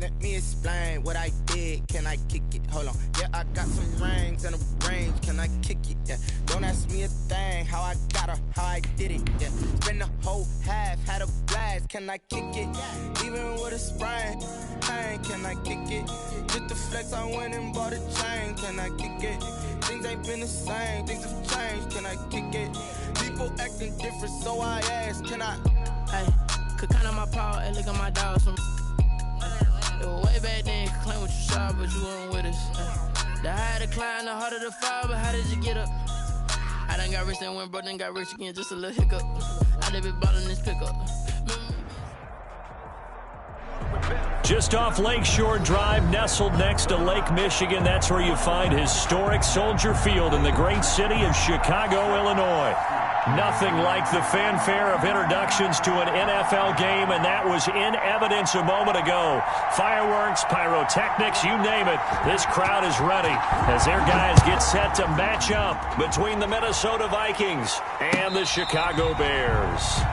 Let me explain what I did. Can I kick it? Hold on. Yeah, I got some rings and a range. Can I kick it? Yeah. Don't ask me a thing. How I got her, how I did it. Yeah. Spend the whole half, had a blast. Can I kick it? Even with a sprain, pain. Can I kick it? Just the flex, I went and bought a chain. Can I kick it? Things ain't been the same. Things have changed. Can I kick it? People acting different, so I ask. Can I? Hey, could count on my power and look at my dogs from. Way back then, you could claim what you saw, but you weren't with us. The higher the climb, the harder the fall, but how did you get up? I done got rich and went broke, then got rich again, just a little hiccup. I done been ballin' this pickup. Just off Lakeshore Drive, nestled next to Lake Michigan, that's where you find historic Soldier Field in the great city of Chicago, Illinois. Nothing like the fanfare of introductions to an NFL game, and that was in evidence a moment ago. Fireworks, pyrotechnics, you name it. This crowd is ready as their guys get set to match up between the Minnesota Vikings and the Chicago Bears.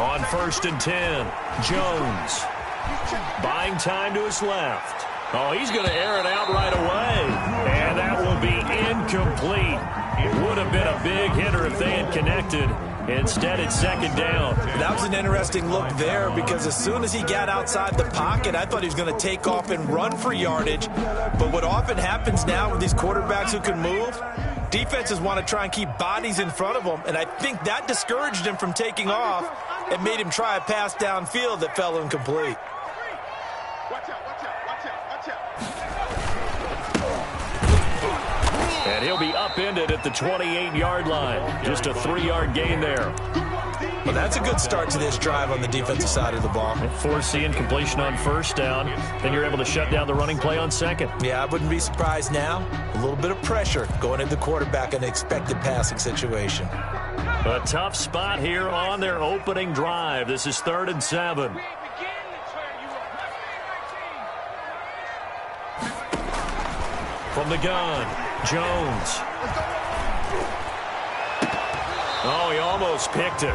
On 1st and 10, Jones buying time to his left. Oh, he's going to air it out right away, and that will be incomplete. It would have been a big hitter if they had connected, Instead, it's second down. That was an interesting look there because as soon as he got outside the pocket, I thought he was going to take off and run for yardage. But what often happens now with these quarterbacks who can move, defenses want to try and keep bodies in front of them, and I think that discouraged him from taking off and made him try a pass downfield that fell incomplete. And he'll be upended at the 28-yard line. Just a 3-yard gain there. Well, that's a good start to this drive on the defensive side of the ball. Force the incompletion on first down. Then you're able to shut down the running play on second. Yeah, I wouldn't be surprised now. A little bit of pressure going into the quarterback in an expected passing situation. A tough spot here on their opening drive. This is 3rd and 7. From the gun, Jones. Oh, he almost picked it.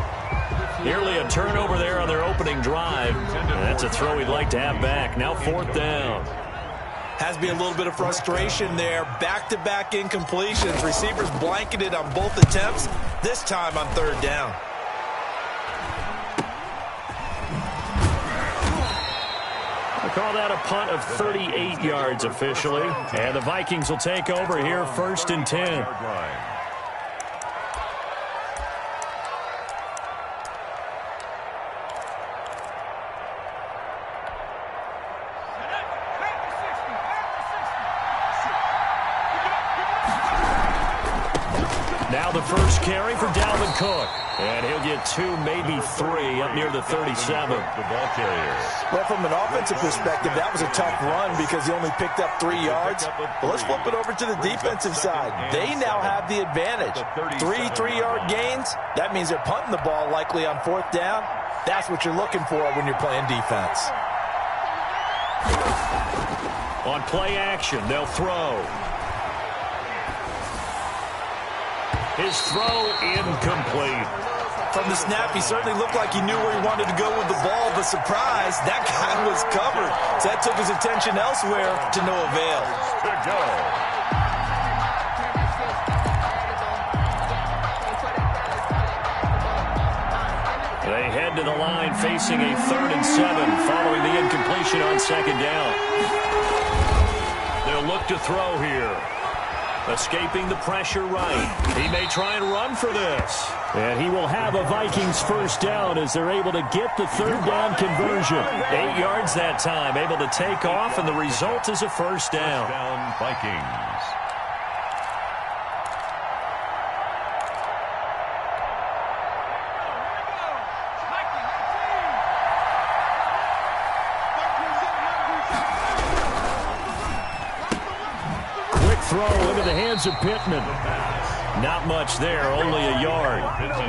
Nearly a turnover there on their opening drive. That's a throw he'd like to have back. Now 4th down. Has to be a little bit of frustration there. Back-to-back incompletions. Receivers blanketed on both attempts, this time on 3rd down. I call that a punt of 38 yards officially. And the Vikings will take over here 1st and 10. Now the first carry for Dalvin Cook. And he'll get 2, maybe 3 up near the 37. Well, from an offensive perspective, that was a tough run because he only picked up 3 yards. But let's flip it over to the defensive side. They now have the advantage. 3 3-yard gains. That means they're punting the ball likely on 4th down. That's what you're looking for when you're playing defense. On play action, they'll throw. His throw incomplete. From the snap, he certainly looked like he knew where he wanted to go with the ball, but surprise, that guy was covered. So that took his attention elsewhere to no avail. Good go. They head to the line facing a 3rd and 7 following the incompletion on 2nd down. They'll look to throw here. Escaping the pressure right. He may try and run for this. And he will have a Vikings 1st down as they're able to get the 3rd down conversion. 8 yards that time, able to take off, and the result is a 1st down. Vikings. Throw into the hands of Pittman. Not much there, only a yard.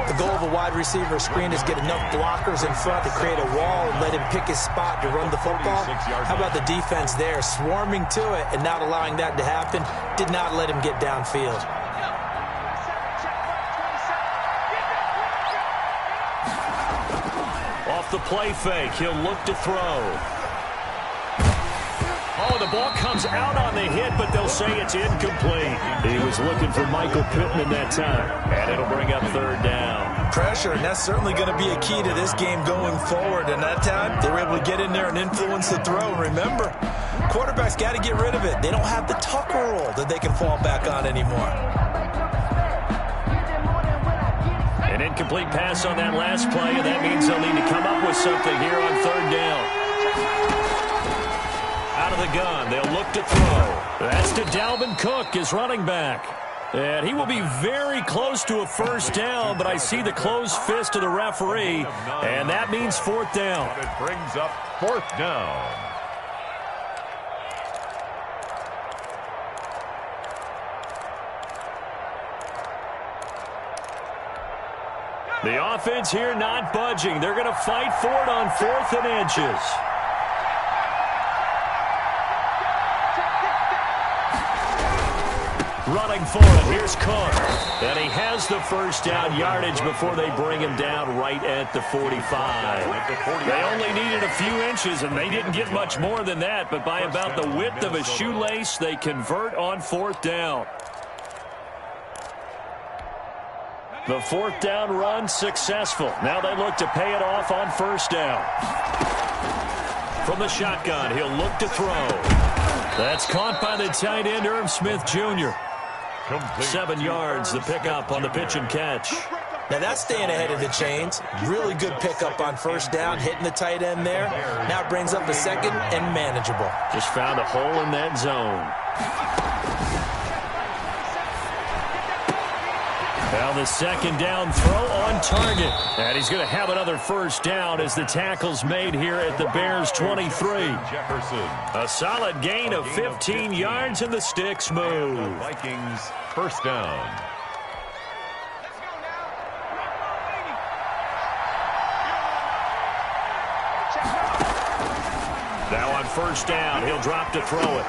The goal of a wide receiver screen is get enough blockers in front to create a wall and let him pick his spot to run the football. How about the defense there, swarming to it and not allowing that to happen? Did not let him get downfield. Off the play fake, he'll look to throw. Oh, the ball comes out on the hit, but they'll say it's incomplete. He was looking for Michael Pittman that time, and it'll bring up 3rd down. Pressure, and that's certainly going to be a key to this game going forward. And that time, they were able to get in there and influence the throw. And remember, quarterbacks got to get rid of it. They don't have the Tucker rule that they can fall back on anymore. An incomplete pass on that last play, and that means they'll need to come up with something here on 3rd down. Out of the gun, they'll look to throw. That's to Dalvin Cook, his running back. And he will be very close to a 1st down, but I see the closed fist of the referee, and that means 4th down. It brings up 4th down. The offense here not budging. They're going to fight for it on 4th and inches. Running for it, here's Cook. And he has the 1st down yardage before they bring him down right at the 45. They only needed a few inches, and they didn't get much more than that, but by about the width of a shoelace, they convert on 4th down. The fourth down run successful. Now they look to pay it off on first down. From the shotgun, he'll look to throw. That's caught by the tight end, Irv Smith Jr. Complete. 7 yards, the pickup on the pitch and catch. Now that's staying ahead of the chains. Really good pickup on first down, hitting the tight end there. Now it brings up a second and manageable. Just found a hole in that zone. Now the second down throw on target. And he's going to have another first down as the tackle's made here at the Bears' 23. Jefferson. A solid gain of 15 yards and the sticks move. Vikings first down. Now on first down, he'll drop to throw it.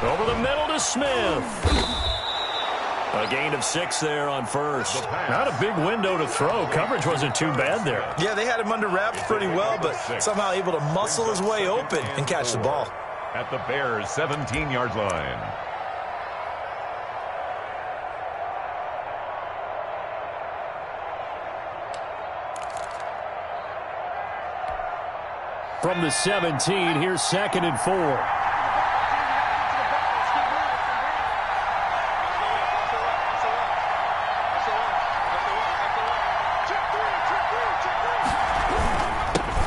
Over the middle to Smith. A gain of 6 there on first. Not a big window to throw. Coverage wasn't too bad there. Yeah, they had him under wraps pretty well, but somehow able to muscle his way open and catch the ball. At the Bears' 17-yard line. From the 17, here's 2nd and 4.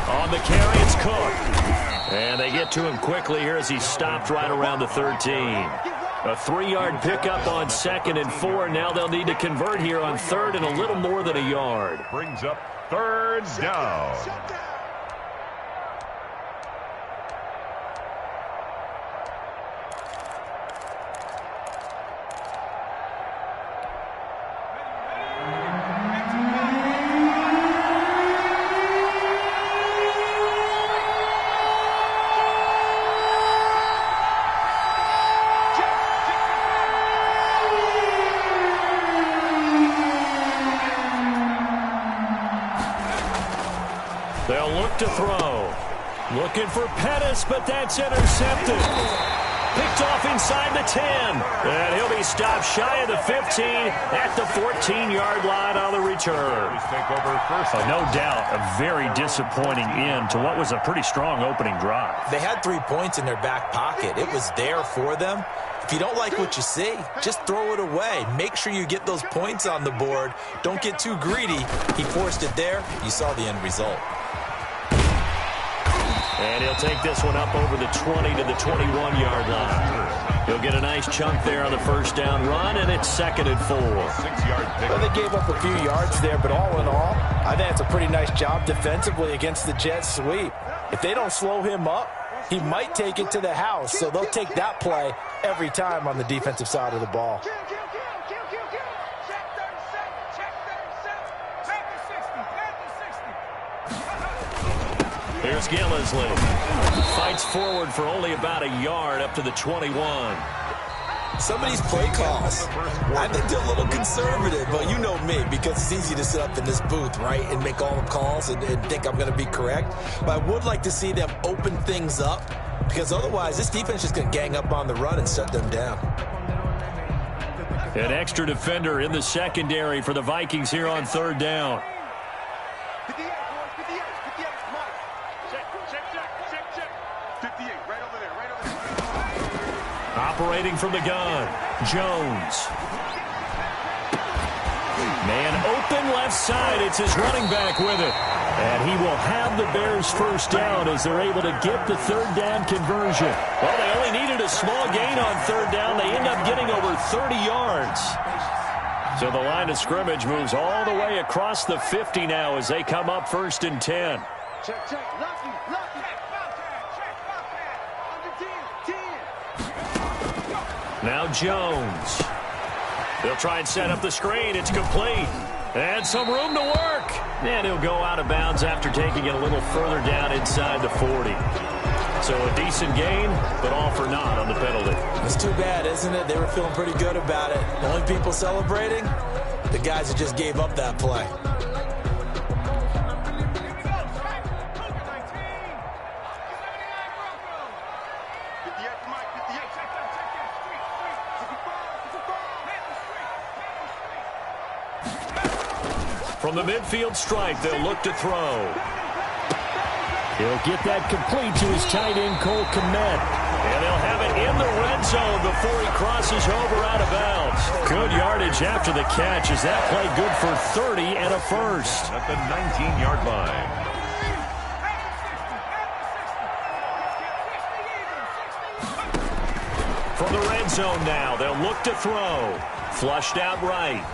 On the carry, it's Cook. And they get to him quickly here as he stopped right around the 13. A 3-yard pickup on 2nd and 4. Now they'll need to convert here on 3rd and a little more than a yard. Brings up 3rd down. They'll look to throw. Looking for Pettis, but that's intercepted. Picked off inside the 10. And he'll be stopped shy of the 15 at the 14-yard line on the return. No doubt a very disappointing end to what was a pretty strong opening drive. They had 3 points in their back pocket. It was there for them. If you don't like what you see, just throw it away. Make sure you get those points on the board. Don't get too greedy. He forced it there. You saw the end result. And he'll take this one up over the 20 to the 21-yard line. He'll get a nice chunk there on the first down run, and it's 2nd and 4. 6-yard pick. Well, they gave up a few yards there, but all in all, I think it's a pretty nice job defensively against the Jets sweep. If they don't slow him up, he might take it to the house, so they'll take that play every time on the defensive side of the ball. Here's Gillisley. Fights forward for only about a yard up to the 21. Some of these play calls, I think they're a little conservative, but you know me, because it's easy to sit up in this booth, right, and make all the calls and think I'm going to be correct. But I would like to see them open things up, because otherwise this defense is just going to gang up on the run and shut them down. An extra defender in the secondary for the Vikings here on 3rd down. Operating from the gun, Jones. Man open left side. It's his running back with it. And he will have the Bears first down as they're able to get the 3rd down conversion. Well, they only needed a small gain on 3rd down. They end up getting over 30 yards. So the line of scrimmage moves all the way across the 50 now as they come up 1st and 10. Now Jones. They'll try and set up the screen. It's complete. And some room to work. And he'll go out of bounds after taking it a little further down inside the 40. So a decent gain, but all for naught on the penalty. It's too bad, isn't it? They were feeling pretty good about it. The only people celebrating, the guys that just gave up that play. From the midfield stripe, they'll look to throw. He'll get that complete to his tight end, Cole Kmet. And they'll have it in the red zone before he crosses over out of bounds. Good yardage after the catch as that play good for 30 and a first. At the 19-yard line. From the red zone now, they'll look to throw. Flushed out right.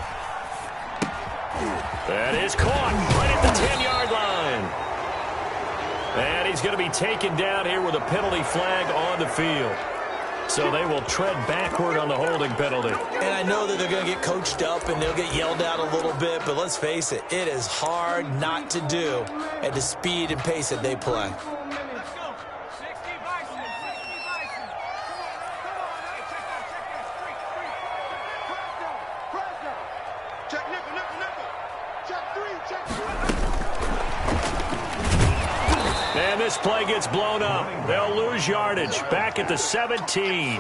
That is caught right at the 10-yard line. And he's going to be taken down here with a penalty flag on the field. So they will tread backward on the holding penalty. And I know that they're going to get coached up and they'll get yelled at a little bit, but let's face it, it is hard not to do at the speed and pace that they play. And this play gets blown up. They'll lose yardage. Back at the 17.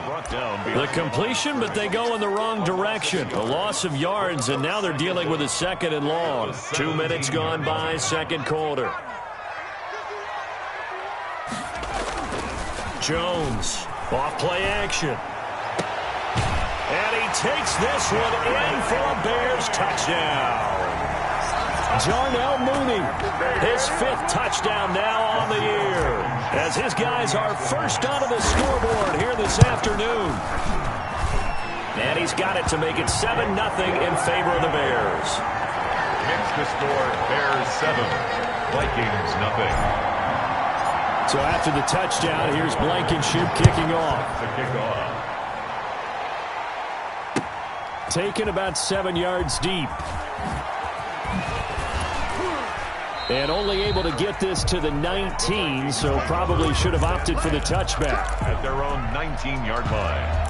The completion, but they go in the wrong direction. A loss of yards, and now they're dealing with a second and long. 2 minutes gone by, second quarter. Jones, off play action. And he takes this one in for a Bears touchdown. Darnell Mooney, his 5th touchdown now on the year, as his guys are first onto the scoreboard here this afternoon. And he's got it to make it 7-0 in favor of the Bears. Makes the score Bears 7, Vikings nothing. So after the touchdown, here's Blankenship kicking off. The kickoff. Taken about 7 yards deep. And only able to get this to the 19, so probably should have opted for the touchback. At their own 19-yard line.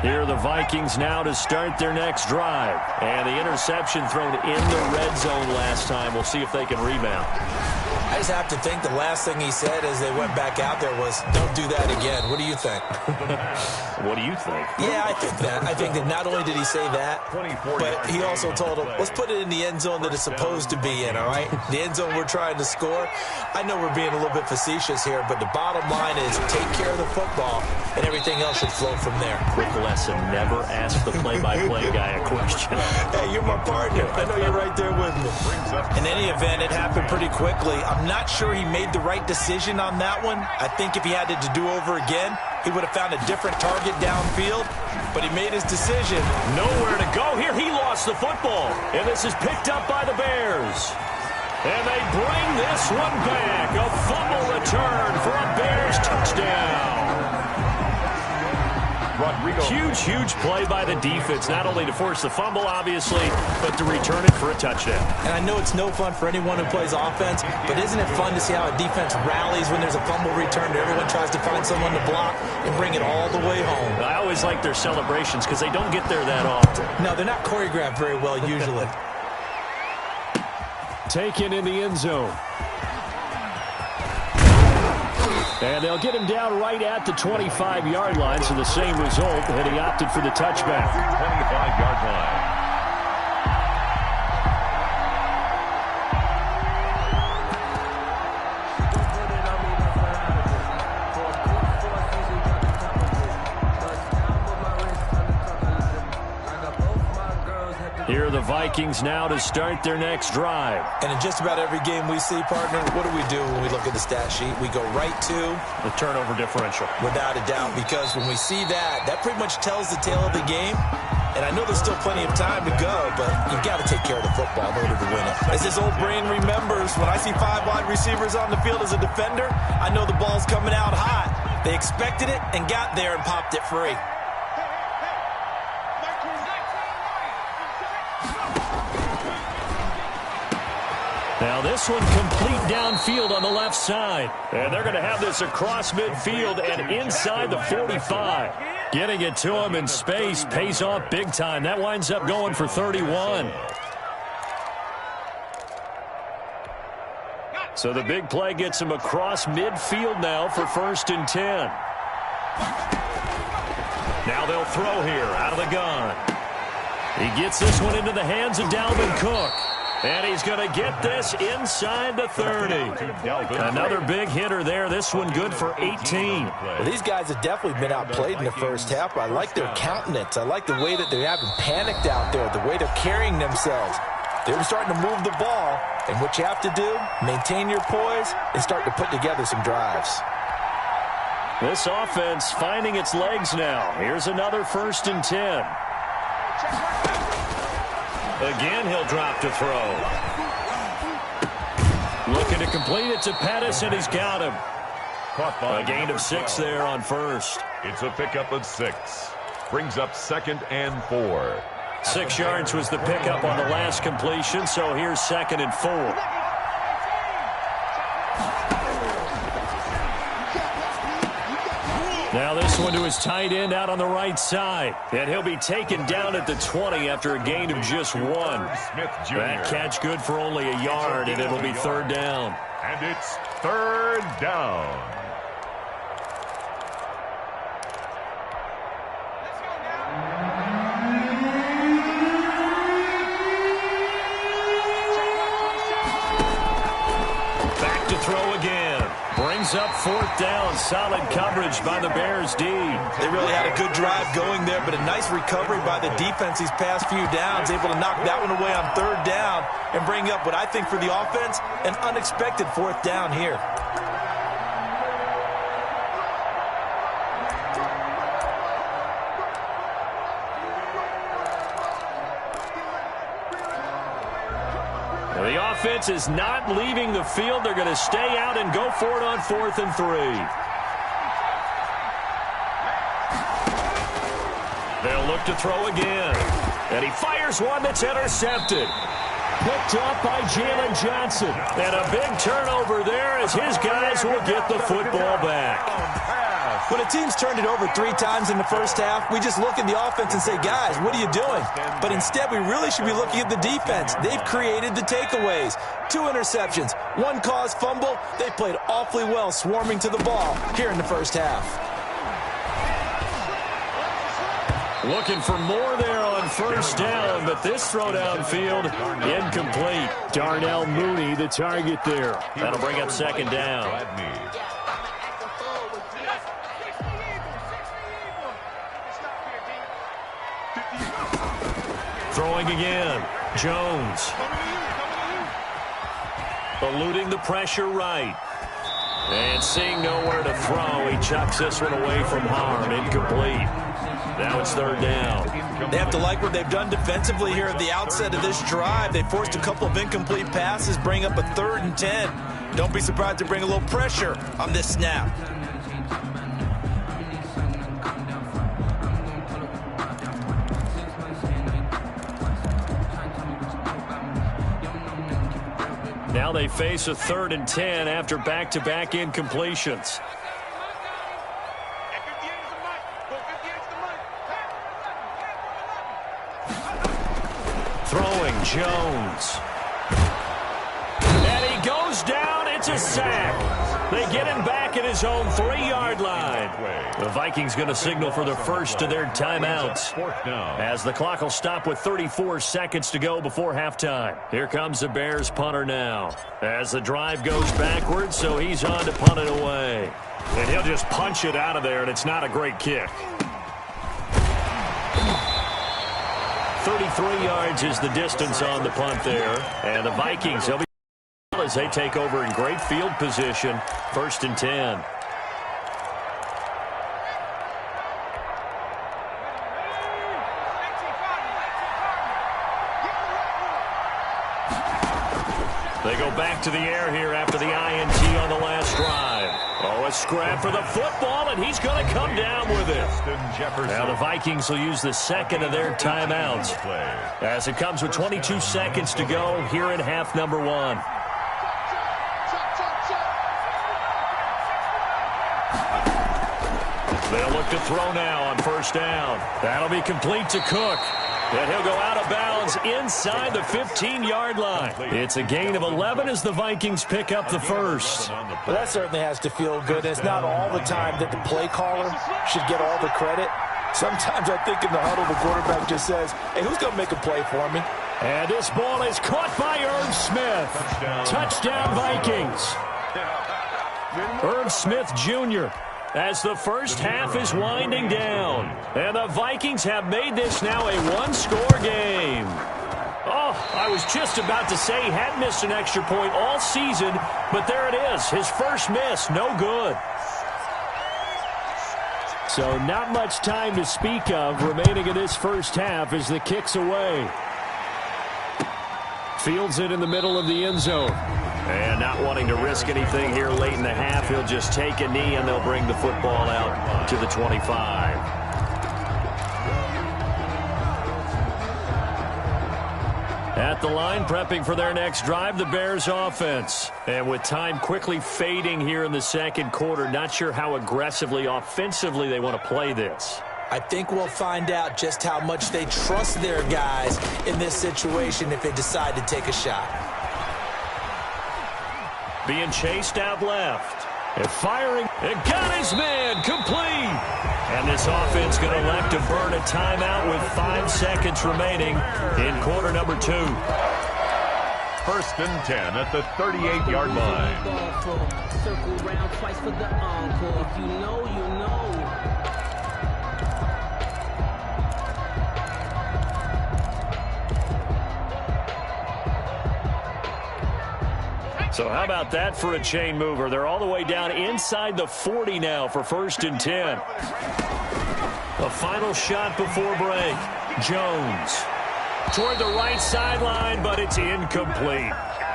Here are the Vikings now to start their next drive. And the interception thrown in the red zone last time. We'll see if they can rebound. I just have to think the last thing he said as they went back out there was, don't do that again. What do you think? What do you think? Yeah, I think that. I think that not only did he say that, but he also told them, let's put it in the end zone that it's supposed to be in, all right? The end zone we're trying to score. I know we're being a little bit facetious here, but the bottom line is take care of the football, and everything else should flow from there. Quick lesson, never ask the play-by-play guy a question. Hey, you're my partner. I know you're right there with me. In any event, it happened pretty quickly. I'm not sure he made the right decision on that one. I think if he had it to do over again, he would have found a different target downfield, but he made his decision. Nowhere to go here. He lost the football, and this is picked up by the Bears. And they bring this one back. A fumble return for a Bears touchdown. Huge play by the defense, not only to force the fumble, obviously, but to return it for a touchdown. And I know it's no fun for anyone who plays offense, but isn't it fun to see how a defense rallies when there's a fumble return? Everyone tries to find someone to block and bring it all the way home. I always like their celebrations because they don't get there that often. No, they're not choreographed very well usually. Taken in the end zone. And they'll get him down right at the 25-yard line, so the same result, and he opted for the touchback. 25-yard line. Here are the Vikings now to start their next drive. And in just about every game we see, partner, what do we do when we look at the stat sheet? We go right to the turnover differential. Without a doubt, because when we see that, that pretty much tells the tale of the game. And I know there's still plenty of time to go, but you've got to take care of the football in order to win it. As this old brain remembers, when I see 5 wide receivers on the field as a defender, I know the ball's coming out hot. They expected it and got there and popped it free. Now this one complete downfield on the left side. And they're going to have this across midfield and inside the 45. Getting it to him in space pays off big time. That winds up going for 31. So the big play gets him across midfield now for 1st and 10. Now they'll throw here out of the gun. He gets this one into the hands of Dalvin Cook. And he's going to get this inside the 30. Another big hitter there. This one good for 18. Well, these guys have definitely been outplayed in the first half. I like their countenance. I like the way that they haven't panicked out there, the way they're carrying themselves. They're starting to move the ball. And what you have to do, maintain your poise and start to put together some drives. This offense finding its legs now. Here's another 1st and 10. Again, he'll drop to throw. Looking to complete it to Pettis, and he's got him. A gain of 6 there on 1st. It's a pickup of 6. Brings up 2nd and 4. 6 yards was the pickup on the last completion, so here's 2nd and 4. Now this one to his tight end out on the right side. And he'll be taken down at the 20 after a gain of just 1. That catch good for only a yard, and it'll be 3rd down. And it's 3rd down. Back to throw again. Brings up 4th down. Solid coverage by the Bears D. They really had a good drive going there, but a nice recovery by the defense these past few downs, able to knock that one away on 3rd down and bring up what I think for the offense, an unexpected 4th down here. The offense is not leaving the field. They're going to stay out and go for it on 4th and 3. They'll look to throw again. And he fires one that's intercepted. Picked up by Jalen Johnson. And a big turnover there as his guys will get the football back. When a team's turned it over 3 times in the first half, we just look at the offense and say, guys, what are you doing? But instead, we really should be looking at the defense. They've created the takeaways. 2 interceptions, 1 caused fumble. They played awfully well swarming to the ball here in the first half. Looking for more there on 1st down, but this throw downfield incomplete. Darnell Mooney, the target there. That'll bring up 2nd down. Throwing again. Jones. Eluding the pressure right. And seeing nowhere to throw, he chucks this one away from harm. Incomplete. Now it's 3rd down. They have to like what they've done defensively here at the outset of this drive. They forced a couple of incomplete passes, bring up a 3rd and 10. Don't be surprised to bring a little pressure on this snap. Now they face a 3rd and 10 after back-to-back incompletions. Throwing Jones. And he goes down. It's a sack. They get him back at his own 3-yard line. The Vikings going to signal for the first of their timeouts as the clock will stop with 34 seconds to go before halftime. Here comes the Bears punter now as the drive goes backwards, so he's on to punt it away. And he'll just punch it out of there, and it's not a great kick. 33 yards is the distance on the punt there. And the Vikings, they'll be as they take over in great field position. 1st and 10. They go back to the air here after the INT on the last drive. Oh, a scrap for the football, and he's going to come down with it. Now the Vikings will use the 2nd of their timeouts as it comes with 22 seconds to go here in half number 1. They'll look to throw now on 1st down. That'll be complete to Cook. And he'll go out of bounds inside the 15-yard line. It's a gain of 11 as the Vikings pick up the first. Well, that certainly has to feel good. It's not all the time that the play caller should get all the credit. Sometimes I think in the huddle, the quarterback just says, hey, who's going to make a play for me? And this ball is caught by Irv Smith. Touchdown Vikings. Irv Smith Jr. as the first half is winding down. And the Vikings have made this now a one-score game. Oh, I was just about to say he hadn't missed an extra point all season, but there it is. His first miss, no good. So not much time to speak of remaining in this first half as the kick's away. Fields it in the middle of the end zone. And not wanting to risk anything here late in the half, he'll just take a knee and they'll bring the football out to the 25. At the line, prepping for their next drive, the Bears offense. And with time quickly fading here in the second quarter, not sure how aggressively, offensively they want to play this. I think we'll find out just how much they trust their guys in this situation if they decide to take a shot. Being chased out left. And firing. And got his man. Complete. And this offense going to elect to burn a timeout with 5 seconds remaining in quarter number 2. First and 10 at the 38-yard line. Circle round twice for the encore. If you know, you know. So how about that for a chain mover? They're all the way down inside the 40 now for first and 10. A final shot before break. Jones toward the right sideline, but it's incomplete.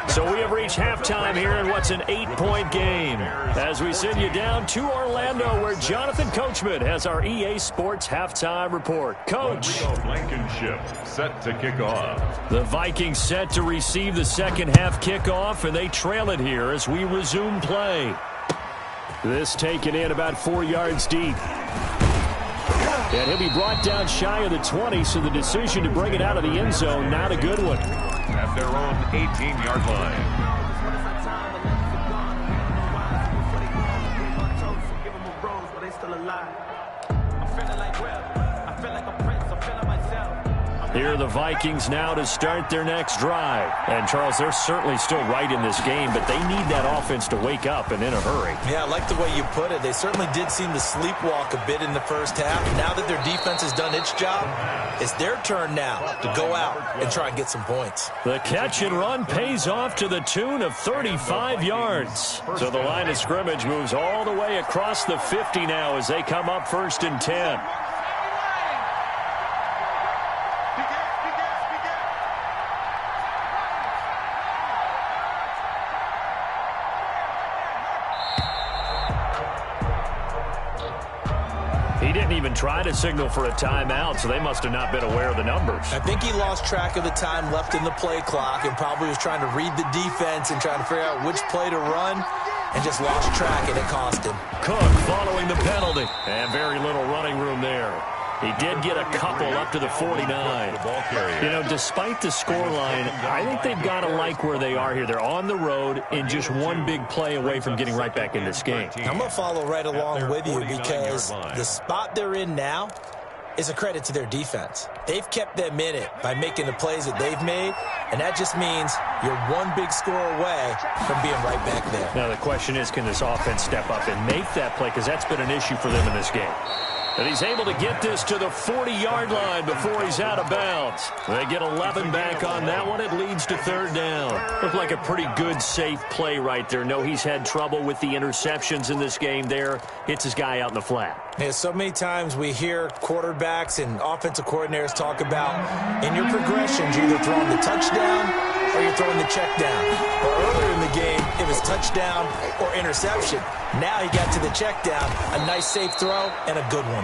So we have reached halftime here in what's an 8-point game. As we send you down to Orlando, where Jonathan Coachman has our EA Sports halftime report. Coach. Blankenship set to kick off. The Vikings set to receive the second half kickoff, and they trail it here as we resume play. This taken in about 4 yards deep. And he'll be brought down shy of the 20, so the decision to bring it out of the end zone, not a good one. At their own 18-yard line. Here are the Vikings now to start their next drive. And, Charles, they're certainly still right in this game, but they need that offense to wake up and in a hurry. Yeah, I like the way you put it. They certainly did seem to sleepwalk a bit in the first half. Now that their defense has done its job, it's their turn now to go out and try and get some points. The catch and run pays off to the tune of 35 yards. So the line of scrimmage moves all the way across the 50 now as they come up first and 10. He didn't even try to signal for a timeout, so they must have not been aware of the numbers. I think he lost track of the time left in the play clock and probably was trying to read the defense and trying to figure out which play to run and just lost track, and it cost him. Cook following the penalty. And very little running room there. He did get a couple up to the 49. You know, despite the scoreline, I think they've got to like where they are here. They're on the road and just one big play away from getting right back in this game. I'm going to follow right along with you because the spot they're in now is a credit to their defense. They've kept them in it by making the plays that they've made, and that just means you're one big score away from being right back there. Now the question is, can this offense step up and make that play? Because that's been an issue for them in this game. And he's able to get this to the 40-yard line before he's out of bounds. They get 11 back on that one. It leads to third down. Looked like a pretty good, safe play right there. No, he's had trouble with the interceptions in this game there. Hits his guy out in the flat. Yeah, so many times we hear quarterbacks and offensive coordinators talk about in your progressions, you're either throwing the touchdown or you're throwing the check down. Well, earlier in the game, it was touchdown or interception. Now he got to the check down, a nice safe throw, and a good one.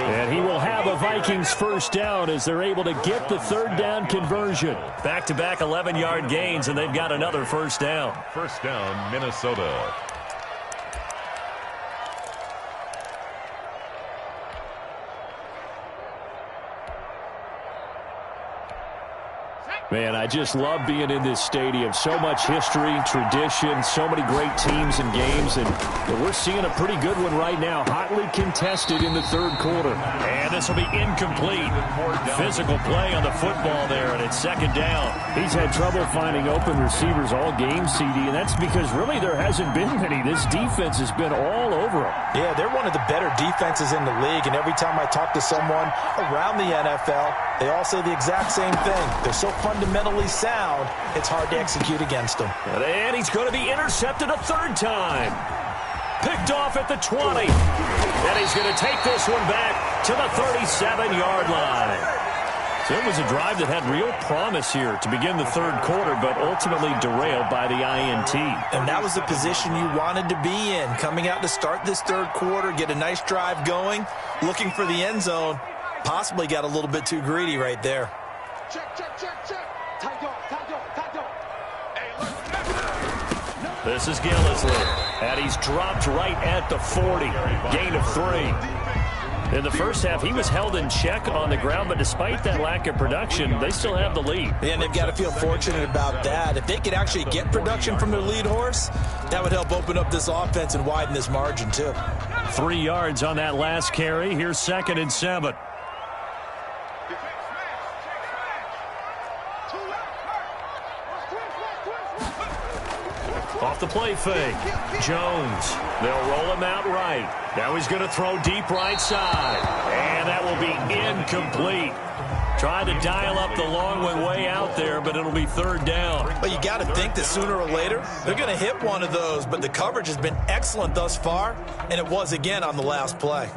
And he will have a Vikings first down as they're able to get the third down conversion. Back-to-back 11-yard gains, and they've got another first down. First down, Minnesota. Man, I just love being in this stadium. So much history, tradition, so many great teams and games, and we're seeing a pretty good one right now. Hotly contested in the third quarter. And this will be incomplete. Physical play on the football there, and it's second down. He's had trouble finding open receivers all game, CD, and that's because really there hasn't been many. This defense has been all over them. Yeah, they're one of the better defenses in the league, and every time I talk to someone around the NFL, they all say the exact same thing. They're so fundamentally sound, it's hard to execute against them. And he's going to be intercepted a third time. Picked off at the 20. And he's going to take this one back to the 37-yard line. So it was a drive that had real promise here to begin the third quarter, but ultimately derailed by the INT. And that was the position you wanted to be in, coming out to start this third quarter, get a nice drive going, looking for the end zone. Possibly got a little bit too greedy right there. Check. This is Gillisley, and he's dropped right at the 40. Gain of 3. In the first half, he was held in check on the ground, but despite that lack of production, they still have the lead. And they've got to feel fortunate about that. If they could actually get production from their lead horse, that would help open up this offense and widen this margin, too. 3 yards on that last carry. Here's 2nd and 7. Off the play fake. Jones. They'll roll him out right. Now he's going to throw deep right side. And that will be incomplete. Trying to dial up the long one way out there, but it'll be third down. But you got to think that sooner or later, they're going to hit one of those. But the coverage has been excellent thus far, and it was again on the last play.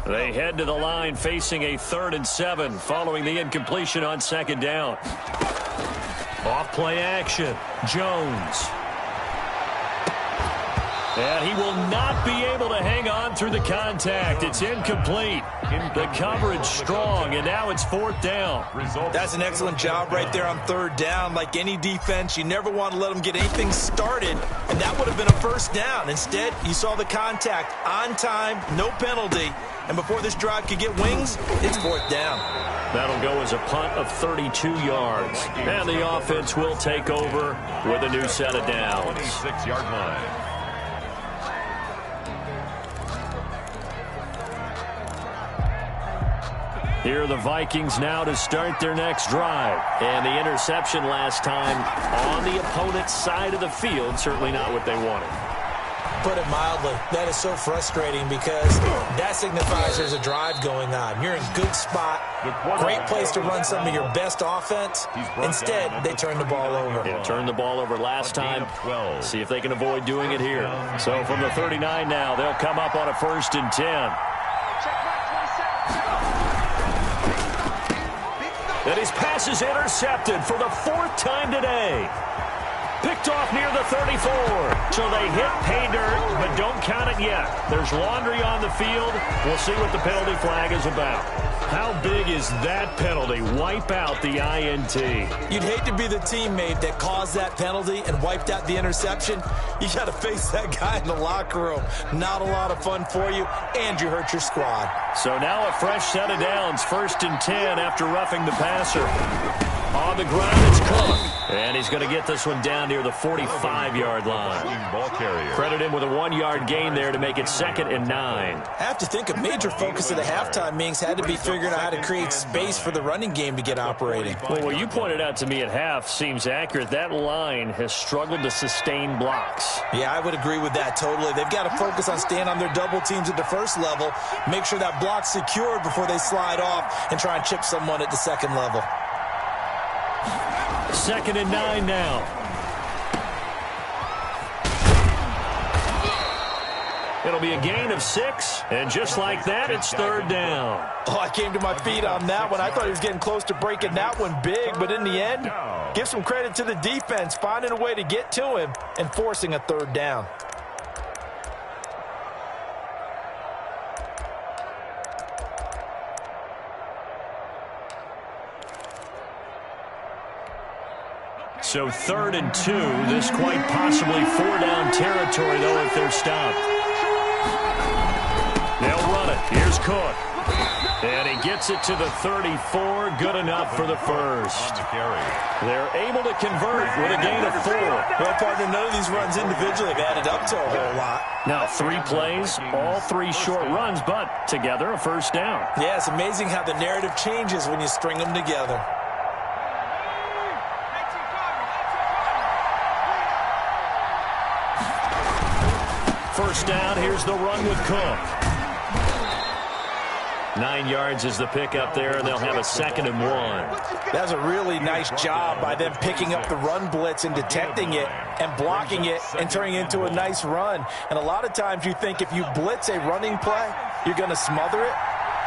They head to the line facing a 3rd and 7 following the incompletion on 2nd down. Off play action. Jones. And he will not be able to hang on through the contact. It's incomplete. The coverage strong, and now it's 4th down. That's an excellent job right there on 3rd down. Like any defense, you never want to let them get anything started, and that would have been a 1st down. Instead, you saw the contact on time, no penalty, and before this drive could get wings, it's 4th down. That'll go as a punt of 32 yards. And the offense will take over with a new set of downs. 26-yard line. Here are the Vikings now to start their next drive. And the interception last time on the opponent's side of the field, certainly not what they wanted. Put it mildly, that is so frustrating because that signifies there's a drive going on. You're in a good spot, great place to run some of your best offense. Instead, they turn the ball over. Yeah, turned the ball over last time. See if they can avoid doing it here. So from the 39 now, they'll come up on a 1st and 10. And his pass is intercepted for the 4th time today. Picked off near the 34. So they hit pay dirt, but don't count it yet. There's laundry on the field. We'll see what the penalty flag is about. How big is that penalty? Wipe out the INT. You'd hate to be the teammate that caused that penalty and wiped out the interception. You got to face that guy in the locker room. Not a lot of fun for you, and you hurt your squad. So now a fresh set of downs. 1st and 10 after roughing the passer. On the ground, it's Cook. And he's going to get this one down near the 45-yard line. Credit him with a 1-yard gain there to make it 2nd and 9. I have to think a major focus of the halftime meetings had to be figuring out how to create space for the running game to get operating. Well, what you pointed out to me at half seems accurate. That line has struggled to sustain blocks. Yeah, I would agree with that totally. They've got to focus on staying on their double teams at the first level, make sure that block's secured before they slide off and try and chip someone at the second level. 2nd and 9 now. It'll be a gain of 6, and just like that, it's 3rd down. Oh, I came to my feet on that one. I thought he was getting close to breaking that one big, but in the end, give some credit to the defense, finding a way to get to him and forcing a 3rd down. So 3rd and 2. This quite possibly 4-down territory, though, if they're stopped. They'll run it. Here's Cook. And he gets it to the 34. Good enough for the first. They're able to convert with a gain of 4. Well, partner, none of these runs individually have added up to a whole lot. Now 3 plays, all 3 short runs, but together a first down. Yeah, it's amazing how the narrative changes when you string them together. First down, here's the run with Cook. 9 yards is the pickup there, and they'll have a 2nd and 1. That's a really nice job by them picking up the run blitz and detecting it and blocking it and turning it into a nice run. And a lot of times you think if you blitz a running play, you're going to smother it.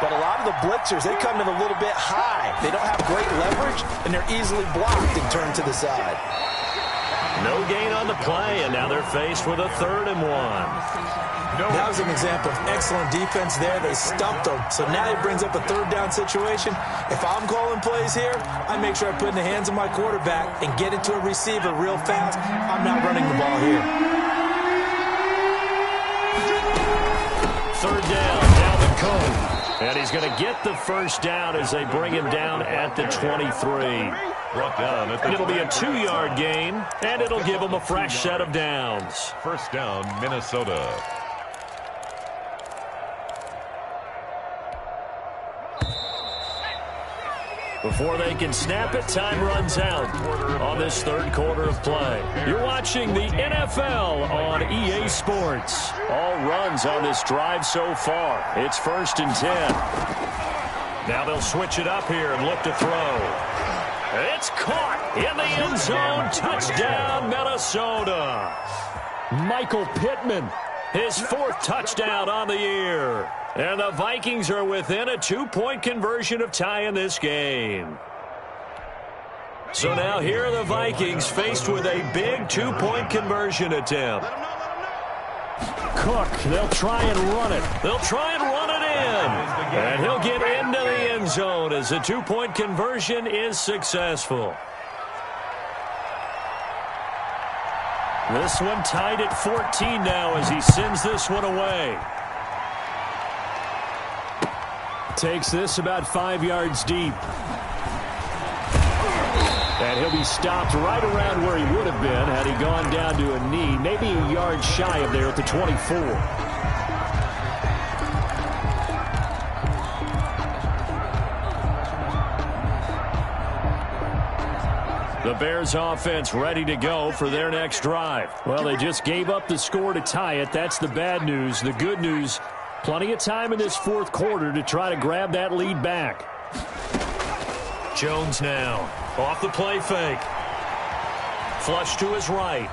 But a lot of the blitzers, they come in a little bit high. They don't have great leverage, and they're easily blocked and turned to the side. No gain on the play, and now they're faced with a 3rd and 1. That was an example of excellent defense there. They stumped them. So now it brings up a 3rd down situation. If I'm calling plays here, I make sure I put it in the hands of my quarterback and get it to a receiver real fast. I'm not running the ball here. 3rd down, Dalvin Cook. And he's going to get the first down as they bring him down at the 23. It'll be a 2-yard gain, and it'll give them a fresh set of downs. First down, Minnesota. Before they can snap it, time runs out on this 3rd quarter of play. You're watching the NFL on EA Sports. All runs on this drive so far. It's 1st and 10. Now they'll switch it up here and look to throw. It's caught in the end zone. Touchdown, Minnesota. Michael Pittman, his 4th touchdown on the year. And the Vikings are within a 2-point conversion of tying this game. So now here are the Vikings faced with a big 2-point conversion attempt. Cook, they'll try and run it. They'll try and run it in. And he'll get into the end zone as the 2-point conversion is successful. This one tied at 14 now as he sends this one away. Takes this about 5 yards deep. And he'll be stopped right around where he would have been had he gone down to a knee, maybe a yard shy of there at the 24. The Bears offense ready to go for their next drive. Well, they just gave up the score to tie it. That's the bad news. The good news, plenty of time in this 4th quarter to try to grab that lead back. Jones now off the play fake. Flush to his right.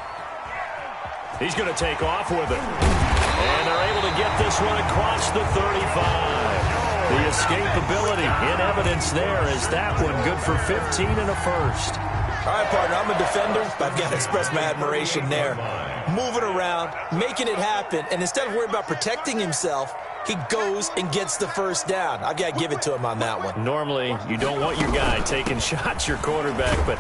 He's going to take off with it. And they're able to get this one across the 35. The escapability in evidence there is that one good for 15 and a first. All right, partner, I'm a defender, but I've got to express my admiration there. Moving around, making it happen, and instead of worrying about protecting himself, he goes and gets the first down. I've got to give it to him on that one. Normally, you don't want your guy taking shots, your quarterback, but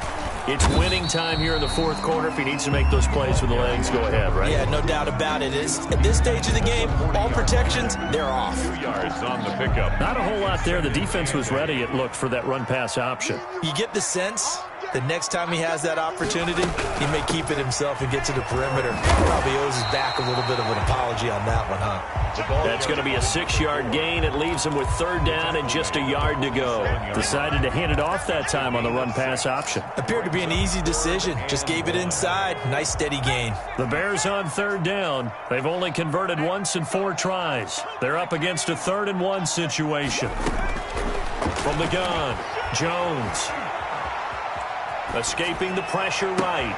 it's winning time here in the 4th quarter. If he needs to make those plays with the legs, go ahead, right? Yeah, no doubt about it. At this stage of the game, all protections, they're off. 2 yards on the pickup. Not a whole lot there. The defense was ready, it looked, for that run-pass option. You get the sense the next time he has that opportunity, he may keep it himself and get to the perimeter. Probably owes his back a little bit of an apology on that one, huh? That's going to be a 6-yard gain. It leaves him with 3rd down and just a yard to go. Decided to hand it off that time on the run-pass option. Appeared to be an easy decision. Just gave it inside. Nice, steady gain. The Bears on 3rd down. They've only converted once in 4 tries. They're up against a 3rd and 1 situation. From the gun, Jones. Escaping the pressure right.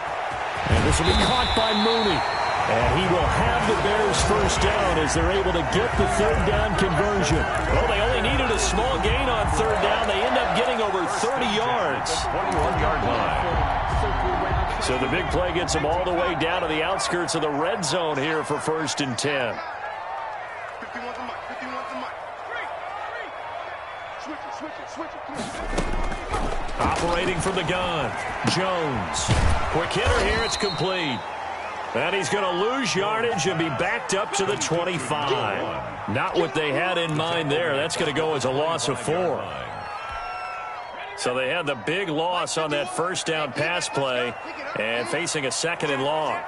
And this will be caught by Mooney. And he will have the Bears first down as they're able to get the 3rd down conversion. Well, they only needed a small gain on 3rd down. They end up getting over 30 yards. 21-yard line. So the big play gets them all the way down to the outskirts of the red zone here for 1st and 10. Operating from the gun, Jones. Quick hitter here, it's complete. And he's going to lose yardage and be backed up to the 25. Not what they had in mind there. That's going to go as a loss of 4. So they had the big loss on that first down pass play and facing a 2nd and long.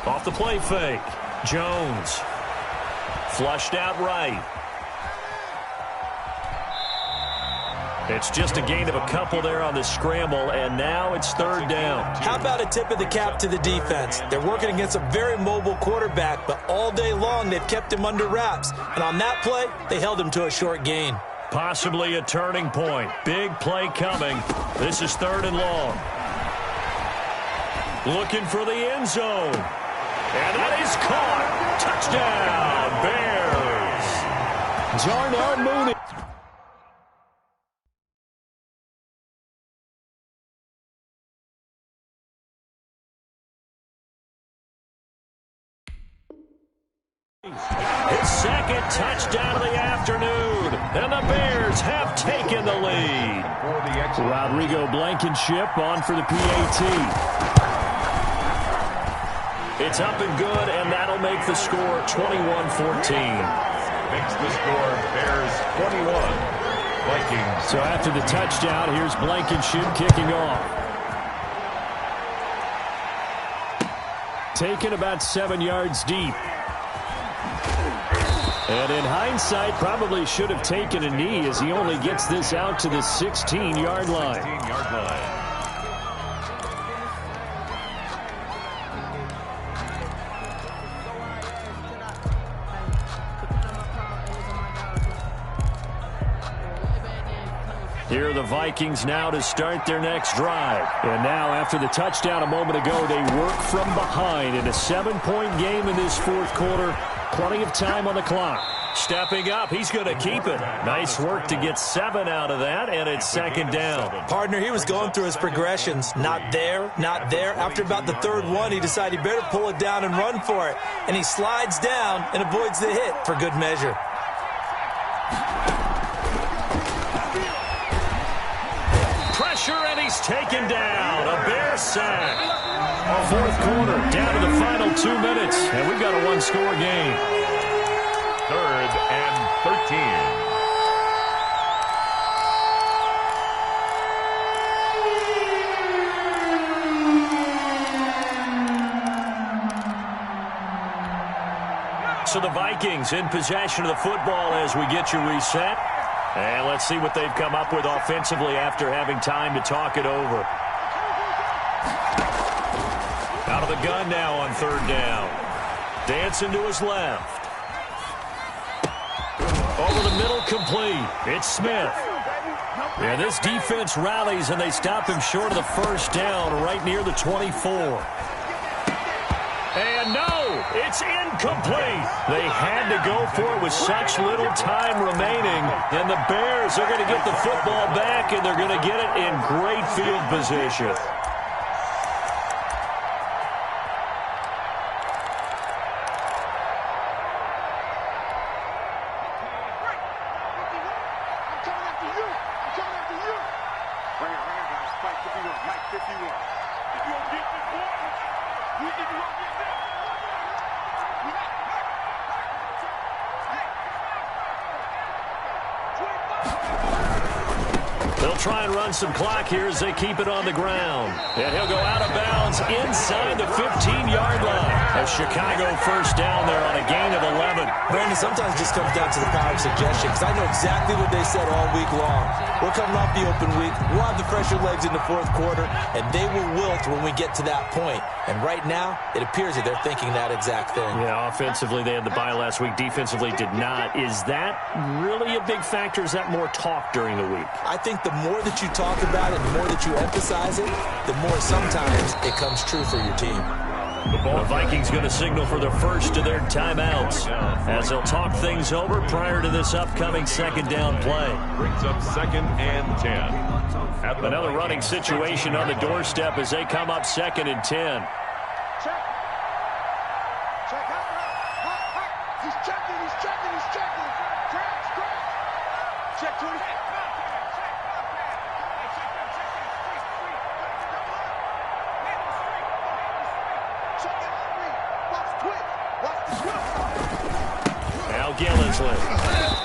Off the play fake, Jones. Flushed out right. It's just a gain of a couple there on the scramble, and now it's 3rd down. How about a tip of the cap to the defense? They're working against a very mobile quarterback, but all day long they've kept him under wraps. And on that play, they held him to a short gain. Possibly a turning point. Big play coming. This is 3rd and long. Looking for the end zone. And that is caught. Touchdown, Bears. Darnell Mooney. His 2nd touchdown of the afternoon, and the Bears have taken the lead. Rodrigo Blankenship on for the PAT. It's up and good, and that'll make the score 21-14. Makes the score Bears 21, Vikings. So after the touchdown, here's Blankenship kicking off. Taken about 7 yards deep. And in hindsight, probably should have taken a knee as he only gets this out to the 16-yard line. 16-yard line. Here are the Vikings now to start their next drive. And now, after the touchdown a moment ago, they work from behind in a 7-point game in this 4th quarter. Plenty of time on the clock. Stepping up, he's going to keep it. Nice work to get 7 out of that, and it's 2nd down. Partner, he was going through his progressions. Not there, not there. After about the 3rd one, he decided he better pull it down and run for it. And he slides down and avoids the hit for good measure. Pressure, and he's taken down. A Bear sack. 4th quarter, down to the final 2 minutes, and we've got a 1-score game. 3rd and 13. So the Vikings in possession of the football as we get you reset. And let's see what they've come up with offensively after having time to talk it over. Out of the gun now on 3rd down. Dancing to his left. Over the middle, complete. It's Smith. Yeah, this defense rallies, and they stop him short of the 1st down right near the 24. And no, it's incomplete. They had to go for it with such little time remaining. And the Bears are going to get the football back, and they're going to get it in great field position. They'll try and run some clock here as they keep it on the ground. And he'll go out of bounds inside the 15-yard line. A Chicago 1st down there on a gain of 11. Brandon, sometimes it just comes down to the power of suggestion, because I know exactly what they said all week long. We're coming off the open week. We'll have the fresher legs in the 4th quarter, and they will wilt when we get to that point. And right now, it appears that they're thinking that exact thing. Yeah, offensively, they had the bye last week. Defensively, did not. Is that really a big factor? Is that more talk during the week? I think the more that you talk about it, the more that you emphasize it, the more sometimes it comes true for your team. The Vikings going to signal for the first of their timeouts as they'll talk things over prior to this upcoming 2nd down play. Brings up 2nd and 10. Another running situation on the doorstep as they come up 2nd and 10. He's checking. Check 20. Now Gillisley.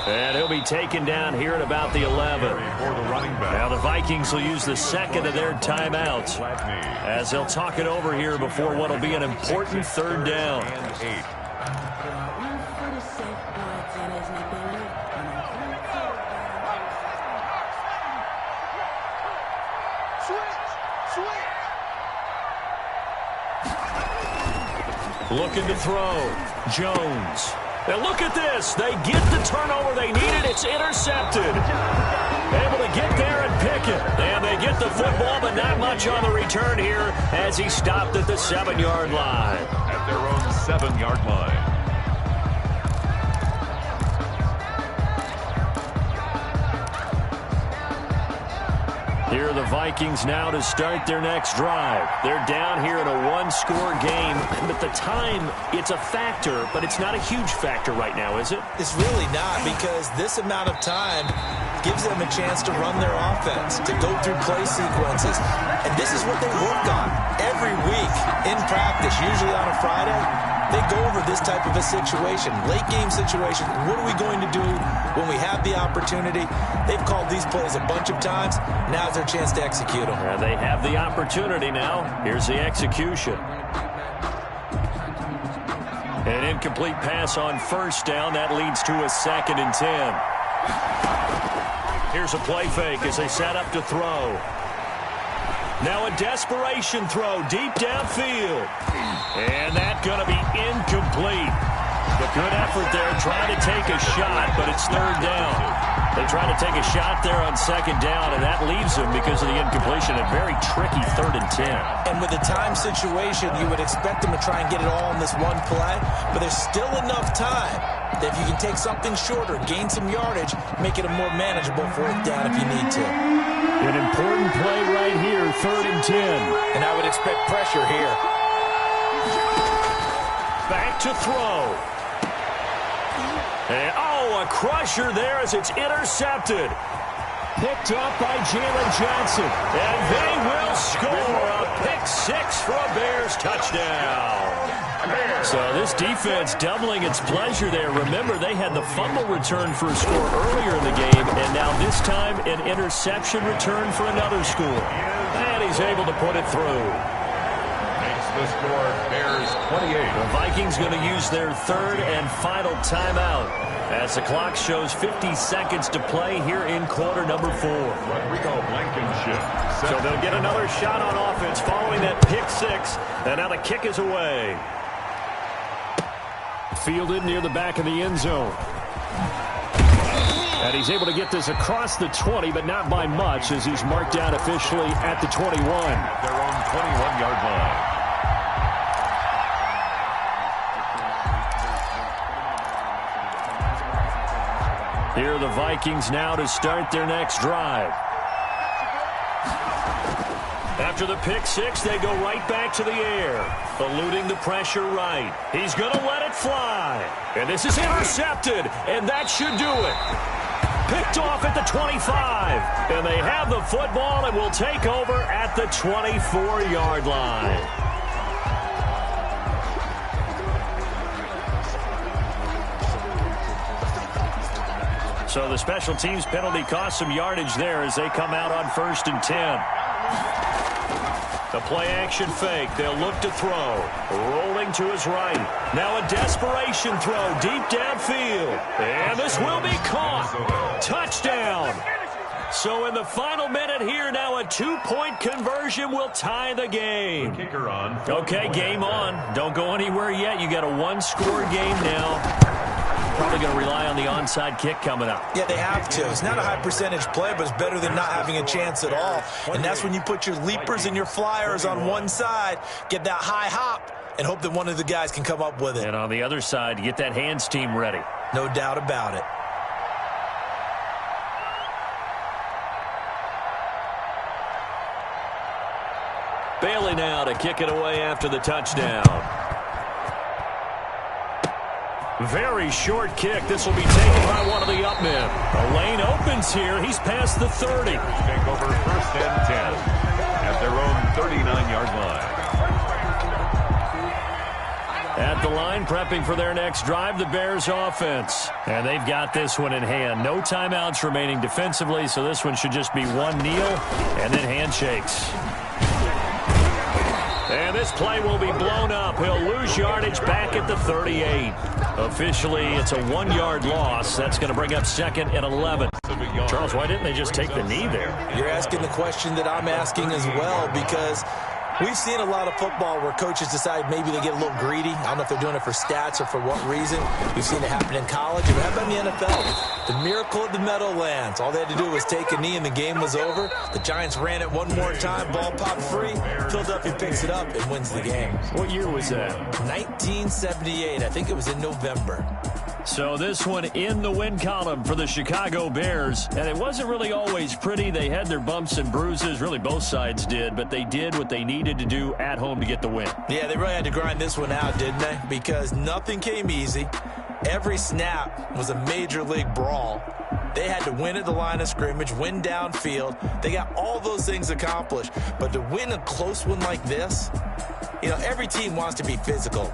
And he'll be taken down here at about the 11. Now the Vikings will use the second of their timeouts as they'll talk it over here before what will be an important third down. Looking to throw. Jones. Now look at this. They get the turnover they needed. It's intercepted. Able to get there and pick it. And they get the football, but not much on the return here as he stopped at the 7-yard line. At their own 7-yard line. Here are the Vikings now to start their next drive. They're down here in a one-score game, but the time, it's a factor, but it's not a huge factor right now, is it? It's really not, because this amount of time gives them a chance to run their offense, to go through play sequences. And this is what they work on every week in practice, usually on a Friday. They go over this type of a situation, late game situation. What are we going to do when we have the opportunity? They've called these plays a bunch of times. Now's their chance to execute them. Yeah, they have the opportunity now. Here's the execution. An incomplete pass on first down. That leads to a 2nd and 10. Here's a play fake as they set up to throw. Now a desperation throw deep downfield. And that's going to be incomplete. But good effort there trying to take a shot, but it's 3rd down. They try to take a shot there on 2nd down, and that leaves them, because of the incompletion, a very tricky 3rd and 10. And with the time situation, you would expect them to try and get it all in this one play, but there's still enough time that if you can take something shorter, gain some yardage, make it a more manageable 4th down if you need to. An important play right here, 3rd and 10. And I would expect pressure here. Back to throw. And, a crusher there as it's intercepted. Picked up by Jalen Johnson. And they will score a pick-6 for a Bears touchdown. So this defense doubling its pleasure there. Remember, they had the fumble return for a score earlier in the game, and now this time an interception return for another score. And he's able to put it through. Makes the score Bears 28. The Vikings going to use their 3rd and final timeout as the clock shows 50 seconds to play here in quarter number 4. Rodrigo Blankenship. So they'll get another shot on offense following that pick-6, and now the kick is away. Fielded near the back of the end zone. And he's able to get this across the 20, but not by much, as he's marked down officially at the 21. At their own 21-yard line. Here are the Vikings now to start their next drive. After the pick-6, they go right back to the air, eluding the pressure right. He's going to let it fly. And this is intercepted, and that should do it. Picked off at the 25. And they have the football and will take over at the 24-yard line. So the special teams penalty cost some yardage there as they come out on 1st and 10. The play action fake. They'll look to throw. Rolling to his right. Now a desperation throw deep downfield. And this will be caught. Touchdown. So in the final minute here, now a 2-point conversion will tie the game. The kicker on. Okay, game on. Don't go anywhere yet. You got a one-score game now. Probably going to rely on the onside kick coming up. Yeah, they have to. It's not a high percentage play, but it's better than not having a chance at all. And that's when you put your leapers and your flyers on one side, get that high hop, and hope that one of the guys can come up with it. And on the other side, get that hands team ready. No doubt about it. Bailey now to kick it away after the touchdown. Very short kick. This will be taken by one of the up men. A lane opens here. He's past the 30. Take over 1st and 10 at their own 39-yard line. At the line, prepping for their next drive, the Bears offense. And they've got this one in hand. No timeouts remaining defensively, so this one should just be one kneel and then handshakes. And this play will be blown up. He'll lose yardage back at the 38. Officially, it's a 1-yard loss. That's going to bring up 2nd and 11. Charles, why didn't they just take the knee there? You're asking the question that I'm asking as well, because we've seen a lot of football where coaches decide maybe they get a little greedy. I don't know if they're doing it for stats or for what reason. We've seen it happen in college. And how about in the NFL? The miracle of the Meadowlands. All they had to do was take a knee and the game was over. The Giants ran it one more time. Ball popped free. Philadelphia picks it up and wins the game. What year was that? 1978. I think it was in November. So this one in the win column for the Chicago Bears. And it wasn't really always pretty. They had their bumps and bruises. Really, both sides did. But they did what they needed to do at home to get the win. Yeah, they really had to grind this one out, didn't they? Because nothing came easy. Every snap was a major league brawl. They had to win at the line of scrimmage, win downfield. They got all those things accomplished. But to win a close one like this, you know, every team wants to be physical.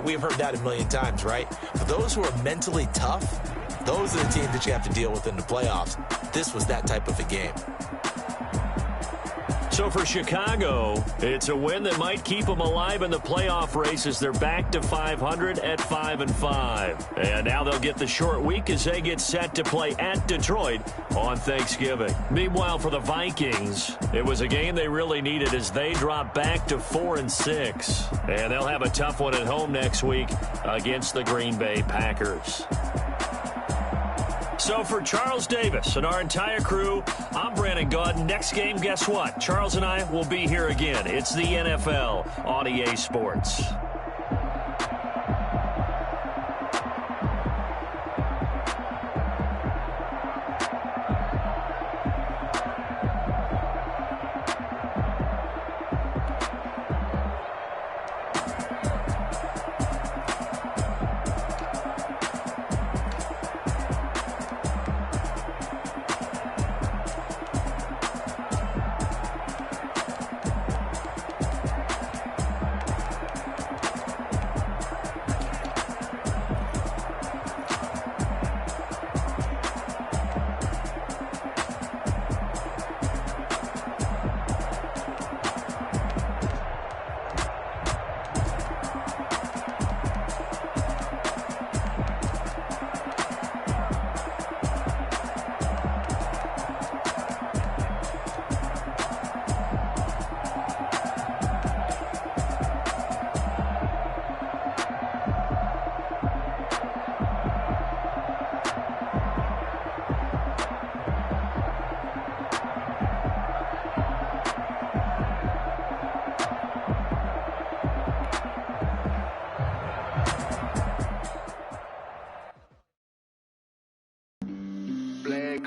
We've heard that a million times, right? But those who are mentally tough, those are the teams that you have to deal with in the playoffs. This was that type of a game. So for Chicago, it's a win that might keep them alive in the playoff race as they're back to 500 at 5-5. And now they'll get the short week as they get set to play at Detroit on Thanksgiving. Meanwhile, for the Vikings, it was a game they really needed as they drop back to 4-6. And they'll have a tough one at home next week against the Green Bay Packers. So for Charles Davis and our entire crew, I'm Brandon Gaudin. Next game, guess what? Charles and I will be here again. It's the NFL on EA Sports.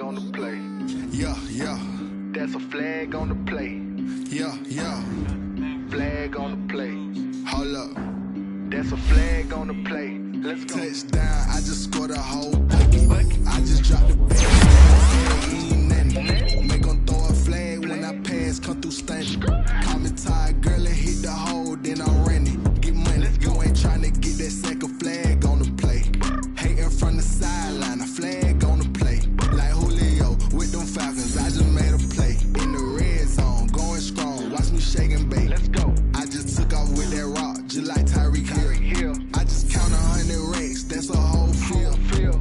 On the play. Yeah, yeah. That's a flag on the play. Yeah, yeah. Flag on the play. Hold up. That's a flag on the play. Let's go. Touchdown. I just scored a whole bucket. I just dropped the ball. Make them throw a flag when I pass. Come through stank. Call me tired, girl, and hit the hole. Then I ran it. Get money. You ain't trying to get that second flag on the play. Hating from the sideline. A flag on the play. Like Julio with them Falcons, I just made a play. In the red zone, going strong. Watch me shake and bake. Let's go. I just took off with that rock, just like Tyreek Hill. I just count 100 racks, that's a whole field.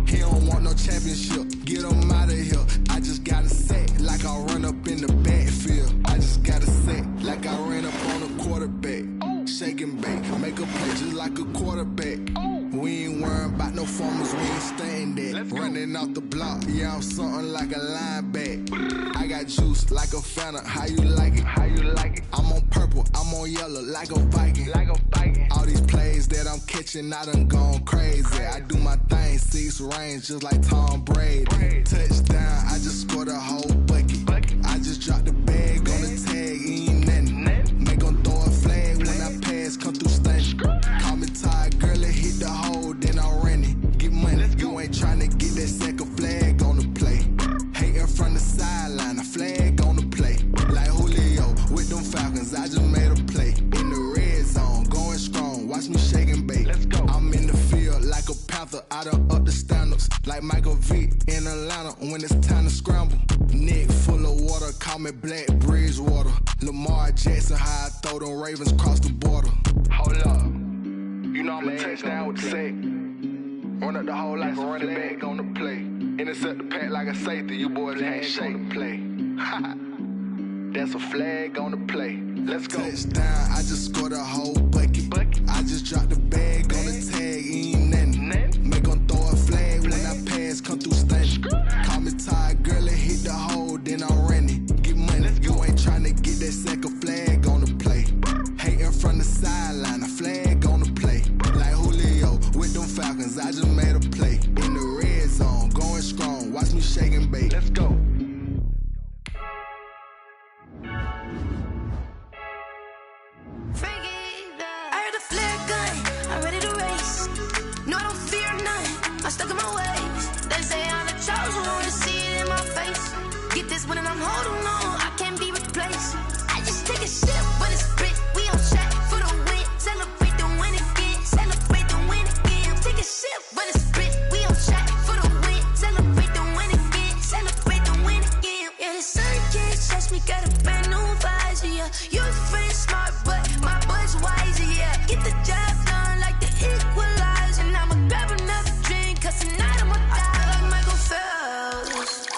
He don't want no championship, get him out of here. I just got a set, like I run up in the backfield. I just got a set, like I ran up on a quarterback. Shake and bake, make a play just like a quarterback. We ain't worrying about no formers, we ain't staying there. Running off the block, yeah, I'm something like a linebacker. I got juice like a Fanta, how you like it? How you like it? I'm on purple, I'm on yellow, like a Viking. Like a Viking. All these plays that I'm catching, I done gone crazy. I do my thing, 6 range, just like Tom Brady. Touchdown, I just scored a whole bucket. I just dropped the bag on the tag, ain't nothing. Make them throw a flag when I pass, come through stank. Call me tired, girl, and hit the hole, then I ran it. me Black Bridgewater. Lamar Jackson, how I throw them Ravens across the border. Hold up. You know I'm a touchdown with the sack. Run up the whole like a running back on the play. Intercept the pack like a safety. You boys ain't shake the play. That's a flag on the play. Let's go. Touchdown, I just scored a whole bucket. I just dropped the bag on the tag, ain't nothing. Make them throw a flag when I pass, come through stunning. Call me tired, girl, and hit the hole, then I'm running. Get money, you ain't tryna get that second flag on the play. Hating from the sideline, a flag on the play. Like Julio with them Falcons, I just made a play. In the red zone, going strong, watch me shake and bake. Let's go. I'm stuck in my ways. They say I'm the chosen one to see it in my face. Get this one and I'm holding on. I can't be replaced. I just take a sip when it's spit. We on track for the win. Celebrate the win again. Celebrate the win again. Take a sip when it's spit. We on track for the win. Celebrate the win again. Celebrate the win again. Yeah, the sun can't touch me. Got a brand new visor. Yeah, you're friend smart, but my boy's wiser. Yeah, get the job done like the equalizer. And I'ma grab another. Cause tonight I'ma die like Michael Phelps.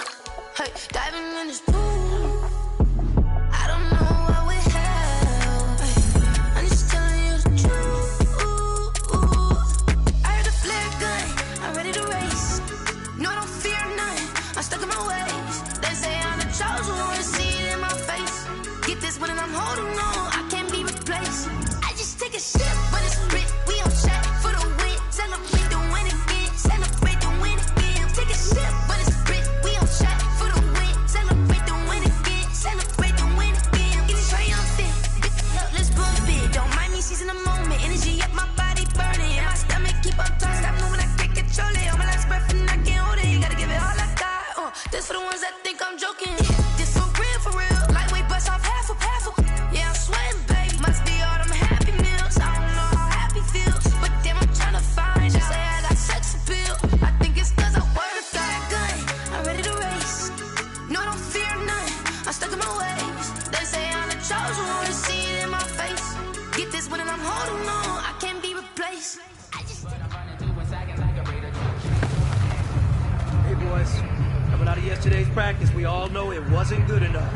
Hey, diving in this pool. I don't know what would help. Hey, I'm just telling you the truth. I heard the flare gun, I'm ready to race. No, I don't fear none, I'm stuck in my ways. They say I'm the chosen one to see it in my face. Get this one and I'm holding on, I can't be replaced. I just take a sip when it's spit. We on track for the win. Celebrate the win again. Celebrate the win again. Take a sip when it's spit. We on track for the win. Celebrate the win again. Celebrate the win again. Get it triumphant. Let's bump it. Don't mind me seizing the moment. Energy up my body burning. And my stomach keep on turning. Stop moving, I can't control it. On my last breath and I can't hold it. You gotta give it all I got. This for the ones that think I'm joking. This for real. Lightweight bust off half a. Yeah, I'm sweating, baby. Must be all them happy meals. I don't know how happy feels. But damn, I'm trying to find out. Say I got sex appeal. I think it's cause I work a gun. I'm ready to race. No, I don't fear none. I'm stuck in my ways. They say I'm the chosen one to see it in my face. Get this one and I'm holding on. I can't be replaced. Hey boys, coming out of yesterday's practice, we all know it wasn't good enough.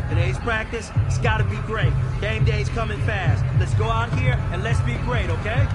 Today's practice, it's gotta be great. Game day's coming fast. Let's go out here and let's be great, okay?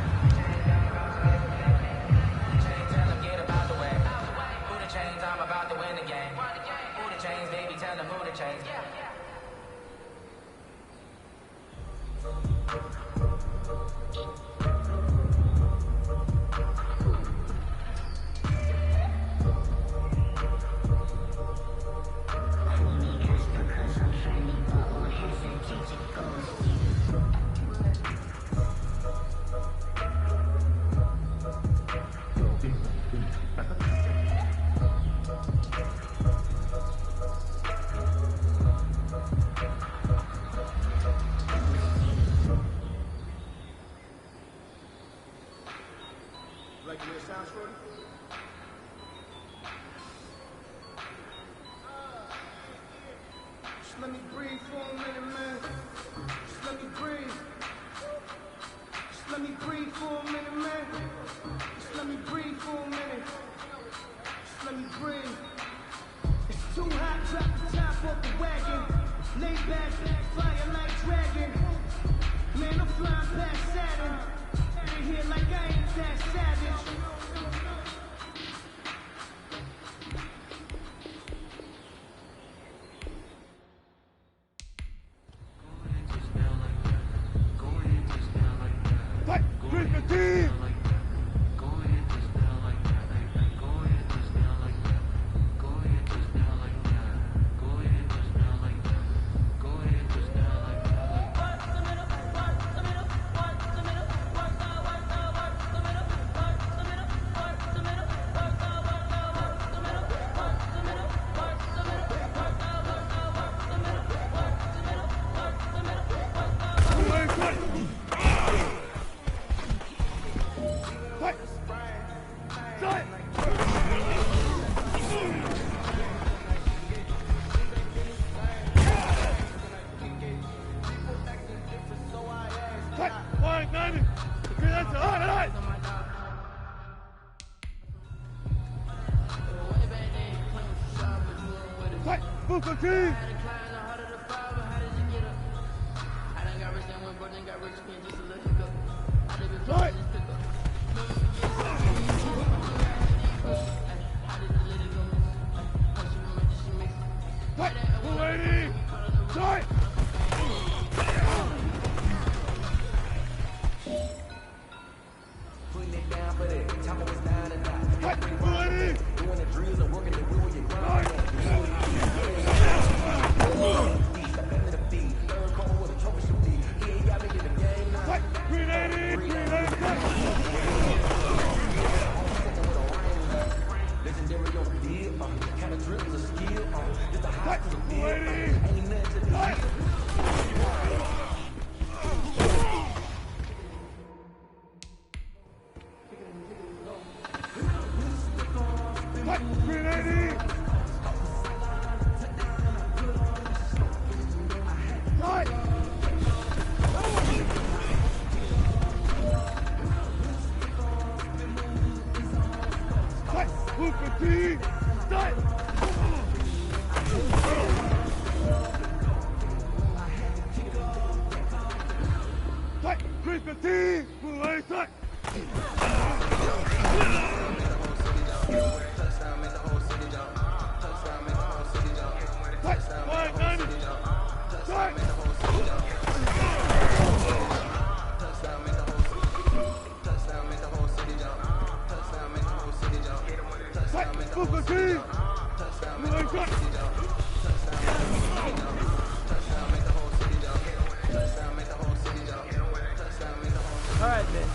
Just let me breathe for a minute, man. Just let me breathe. Just let me breathe for a minute, man. Just let me breathe for a minute. Just let me breathe. It's too hot, drop the top off the wagon. Lay back, fire like dragon. Man, I'm flying past Saturn. They here like I ain't that savage.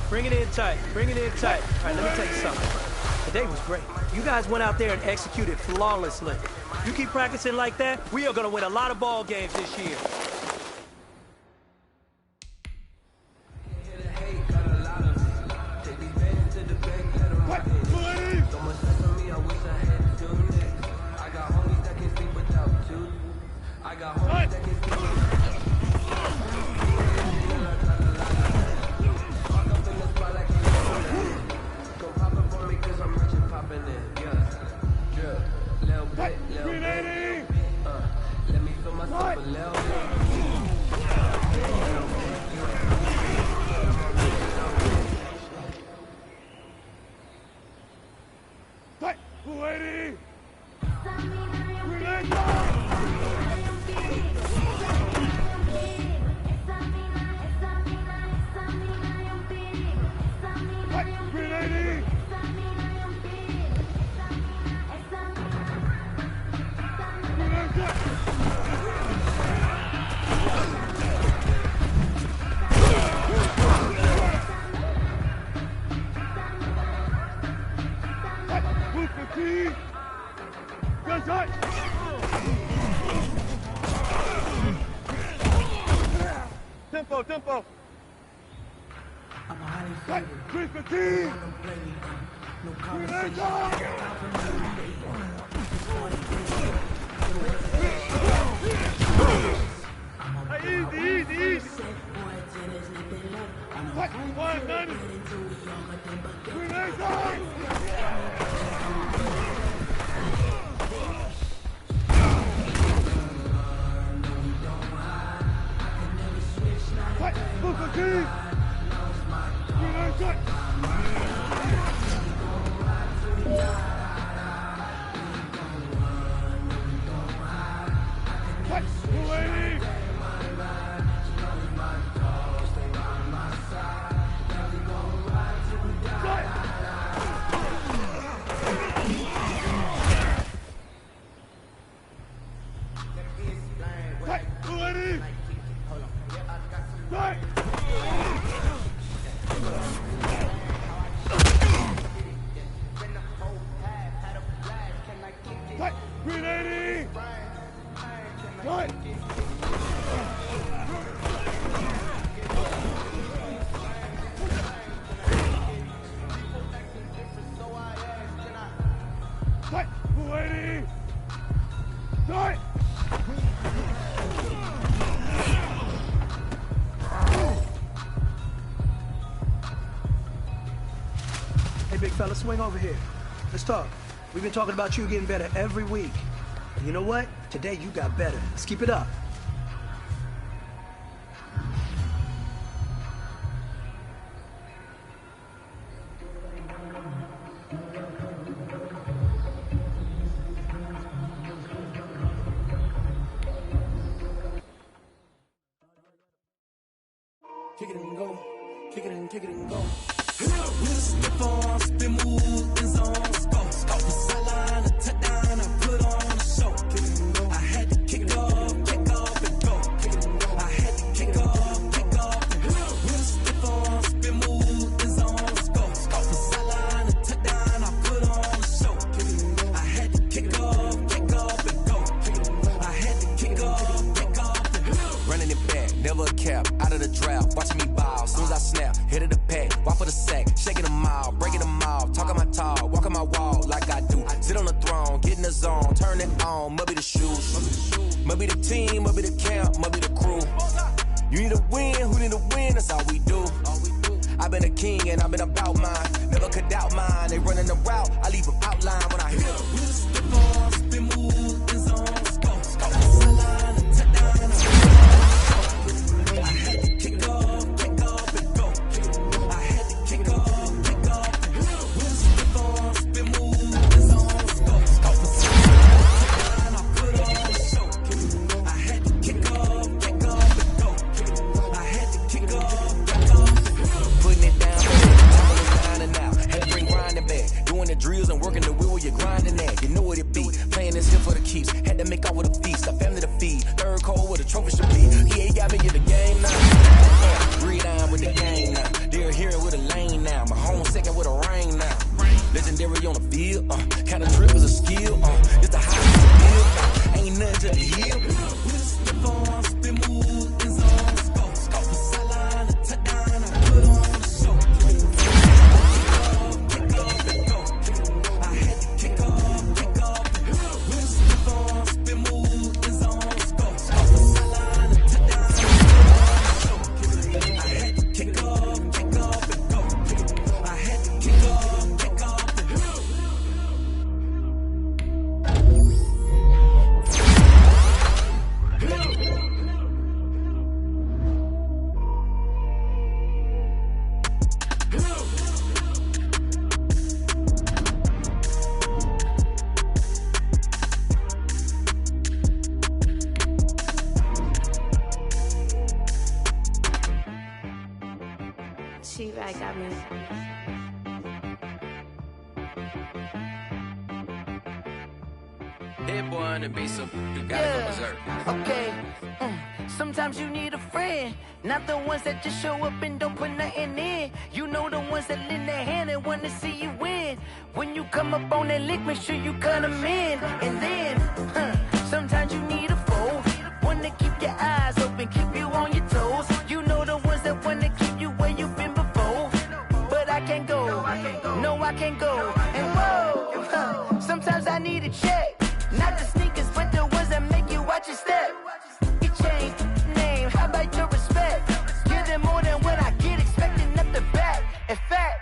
Bring it in tight. Bring it in tight. All right, let me tell you something. Today was great. You guys went out there and executed flawlessly. You keep practicing like that, we are going to win a lot of ball games this year. Tempo. Chris fatigue. No easy. Hey, big fella, swing over here. Let's talk. We've been talking about you getting better every week. And you know what? Today you got better. Let's keep it up. Kick it and go. Kick it and go. With a slip on, spin move, in zone, go. Off the sideline, a touchdown, I put on a show. Kick it and go. I had to kick off and go. Kick it and go. I had to kick off and go. With a slip on, spin move, in zone, go. Off the sideline, a touchdown, I put on a show. Kick it and go. I had to kick off and go. Kick it and go. I had to kick off and go. Running it back, never a cap, out of the drought, watching me ball. Soon as I snap, hit of the pack, walk for the sack, shaking them all, breaking them off, talking my talk, walking my wall like I do. Sit on the throne, get in the zone, turn it on, must be the shoes, must be the team, must be the camp, must be the crew. You need a win, who need a win, that's all we do. I've been a king and I've been about mine, never could doubt mine. They running the route, I leave them outline when I hit them. Spin on, spin move, in zone, go. Off the sideline, a touchdown, I had to kick off and go. I had to kick off and go. With a slip on, spin move, in zone, go. Off the sideline, I put on a show. I had to kick off and go. I had to kick off and go. Putting it down, tumbling and out. Had to bring grinding back. Doing the drills and working the wheel where you're grinding at. You know what it be. Playing this here for the keeps. Had to make out with a feast. A family to feed. Third cold with a trophy should be. EA got me in the game now. Breathe down with the game now. They're hearing with a lane now. My home second with a rain now. Legendary on the field. Kind of trip is a skill. It's the highest skill. Ain't nothing to the hill. With a slip on, spin move, in zone, go. Off the sideline, a touchdown, I put on a show. Kick off and go. I had to kick off and go. With a slip on, spin move, in zone, go. Off the sideline, a touchdown, I had to kick off and go. I had to kick off and go. She got me. Head boy on the beat, so you gotta go berserk. Okay. Sometimes you need a friend, not the ones that just show up and don't put nothing in. You know the ones that lend their hand and want to see you win. When you come up on that lick, make sure you cut them in. And then, sometimes you need a foe, one to keep your eyes open, keep you on your toes. You know the ones that want to keep you where you've been before. But I can't go, no I can't go. And whoa, sometimes I need a check. Not the sneakers, but the ones that make you watch your step. You change name, how about your respect? Give them more than what I get, expecting nothing back. In fact,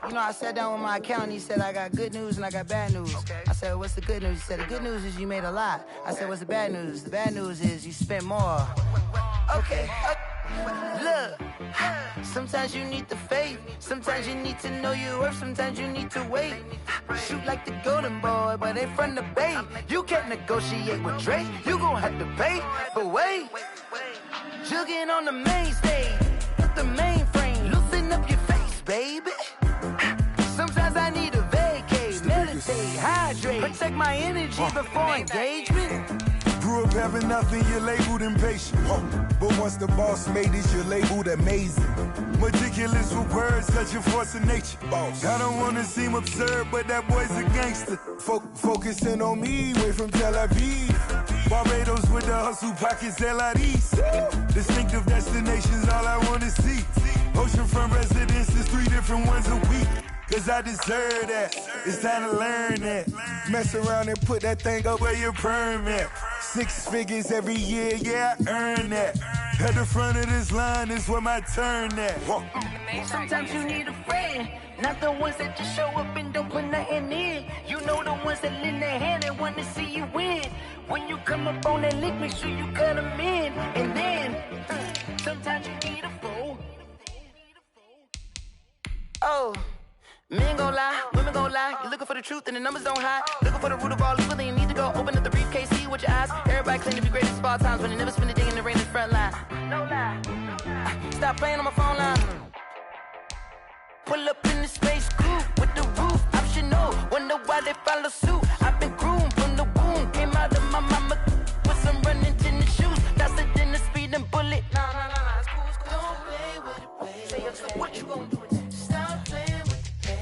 you know, I sat down with my accountant, he said I got good news and I got bad news. I said, what's the good news? He said, the good news is you made a lot. I said, what's the bad news? The bad news is you spent more. Okay. Look, sometimes you need the faith, sometimes you need to know your worth, sometimes you need to wait. Shoot like the golden boy, but ain't from the bay. You can't negotiate with Drake, you gon' have to pay. But wait, jugging on the main stage, the mainframe, loosen up your face, baby. Sometimes I need a vacate, meditate, hydrate, protect my energy before engagement. Grew up having nothing, you're labeled impatient. But once the boss made it, you're labeled amazing. Meticulous with words, such a force of nature. I don't wanna seem absurd, but that boy's a gangster. Focusing on me, way from Tel Aviv. Barbados with the hustle pockets, LIDs. Distinctive destinations, all I wanna see. Oceanfront residences, 3 different ones a week. Cause I deserve that, it's time to learn that. Mess around and put that thing up where your perm at. 6 figures every year, yeah, I earn that. At the front of this line is where my turn at. Sometimes you need a friend, not the ones that just show up and don't put nothing in. You know the ones that lend their hand and want to see you win. When you come up on that lick, make sure you cut them in. And then, sometimes you need a fool. Oh. Men gon' lie, women gon' lie. You looking for the truth and the numbers don't hide. Looking for the root of all evil, then you need to go open up the briefcase, see with your eyes. Everybody claim to be greatest of all times, but they never spend a day in the rain in the front line. No lie. Stop playing on my phone line. Pull up in the space coupe with the roof optional. Wonder why they follow suit. I've been groomed from the womb. Came out of my mama with some running tennis shoes. Faster than the speeding bullet. Nah, it's cool, it's cool. Don't play with it, play. Say, what you gon' do? Stop playing with it. If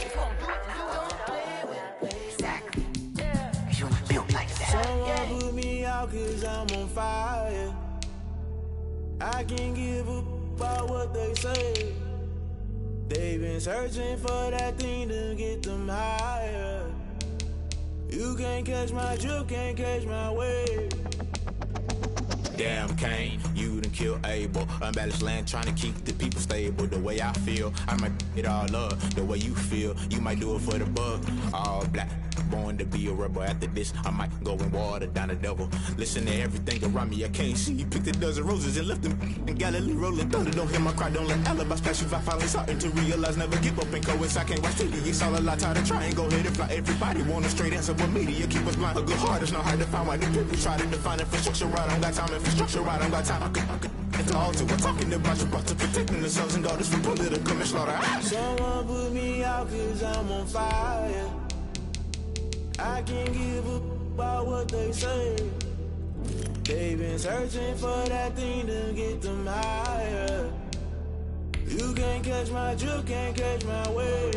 you gon' do it, you gon' play with it. Exactly. You built like that. Someone put me out 'cause I'm on fire. I can't give up about what they say. They've been searching for that thing to get them higher. You can't catch my drift, can't catch my wave. Damn, Kane, you done killed Abel. Unbalanced land, trying to keep the people stable. The way I feel, I might it all up. The way you feel, you might do it for the buck. All black, born to be a rebel. After this, I might go and water down the devil. Listen to everything around me, I can't see. Picked a dozen roses and left them in Galilee rolling thunder. Don't hear my cry, don't let alibis pass you. I finally starting to realize, never give up and coincide. I can't watch TV, it's all a lot, time to try and go ahead and fly. Everybody want a straight answer, but media keep us blind. A good heart is not hard to find. Why the people try to define infrastructure right? I don't got time, infrastructure right, I don't got time. I could it's all to. We're talking about you, about to protecting the sons and daughters from political manslaughter. Someone put me out 'cause I'm on fire. I can't give up about what they say. They've been searching for that thing to get them higher. You can't catch my drift, can't catch my wave.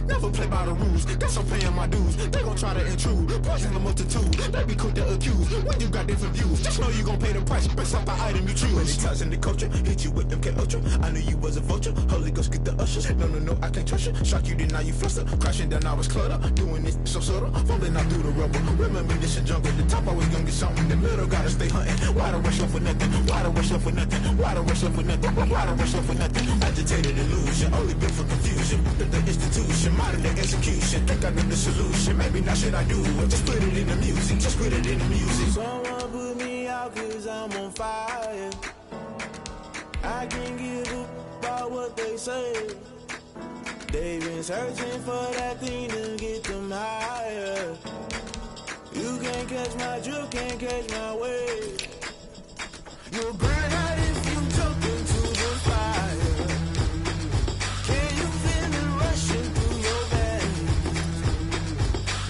Never play by the rules, guess I'm paying my dues. They gon' try to intrude, poison the multitude. They be quick to accuse, when you got different views. Just know you gon' pay the price, based off the item you choose. When it ties in the culture, hit you with MK Ultra. I knew you was a vulture, Holy Ghost get the ushers. No, I can't trust you. Shock you, then now you fluster. Crashing down, I was clutter. Doing this so subtle, falling out through the rubble. Remember this a jungle, the top always gonna get something. The middle gotta stay hunting. Why the rush left for nothing? Why the rush left for nothing? Why the rush left for nothing? Why the rush left for nothing? Agitated illusion, only built for confusion. The institution, modern day execution. Think I know the solution. Maybe not should I do it? Just put it in the music. Just put it in the music. Someone put me out 'cause I'm on fire. I can't give up about what they say. They've been searching for that thing to get them higher. You can't catch my drift, can't catch my wave. You'll burn out if you jump into the fire. Can you feel it rushing through your veins?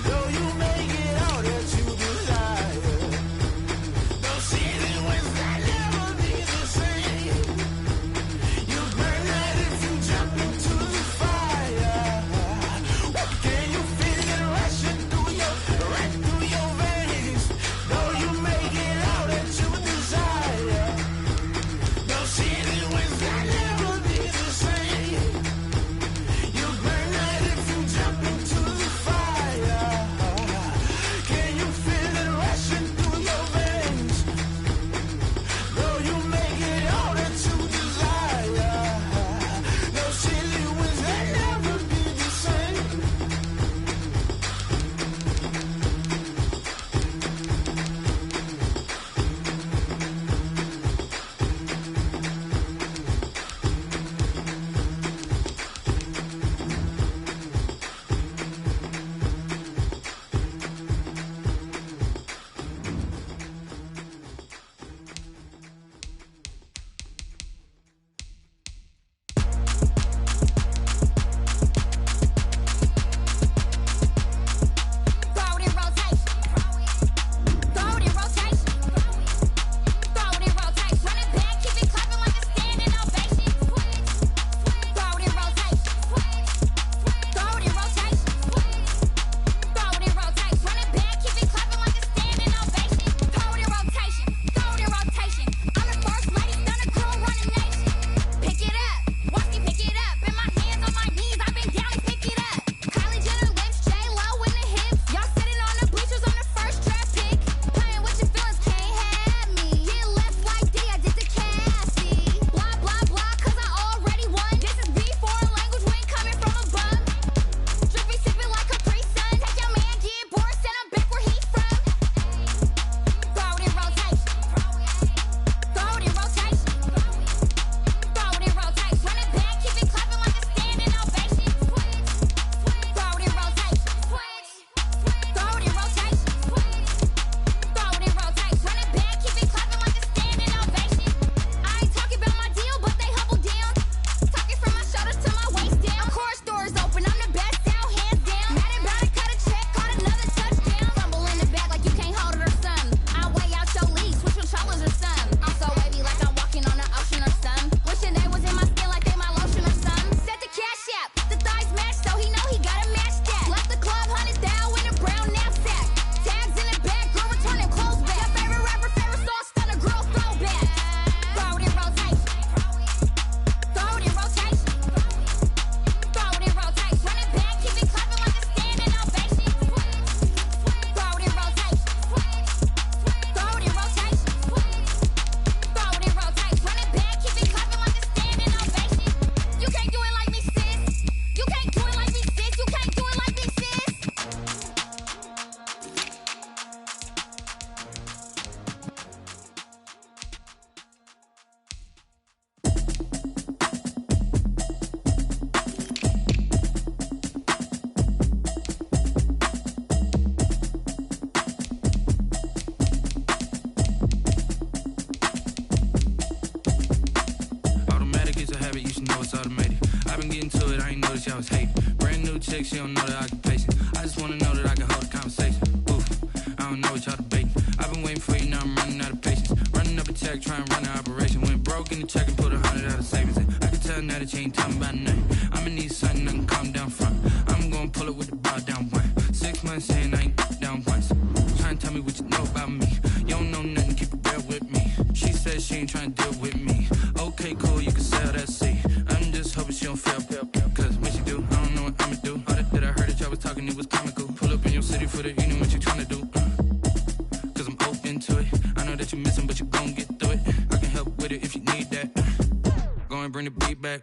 Though you may get all that you desire, don't see it when that never be the same. You burn out if you jump into the fire. Can you feel it rushing through your veins? Though you may get all that you desire. it's automated. I've been getting to it, I ain't noticed y'all was hating. Brand new chick, she don't know the occupation. I just wanna know that I can hold a conversation. Oof, I don't know what y'all debating. I've been waiting for you, now I'm running out of patience. Running up a check, trying to run an operation. Went broke in the check and put 100 out of savings in. I can tell now that you ain't talking about nothing. I'ma need something I can calm down from. I'm gonna pull it with the bar down one. 6 months saying I ain't down once. Trying to tell me what you know about me. You don't know nothing, keep it real with me. She said she ain't trying to deal with me. Okay, cool, you can sell that seat. I'm just hoping she don't fail. Cause when she do, I don't know what I'ma do. All that I heard that y'all was talking, it was comical. Pull up in your city for the evening, what you trying to do? Cause I'm open to it. I know that you're missing, but you gon' get through it. I can help with it if you need that. Go and bring the beat back.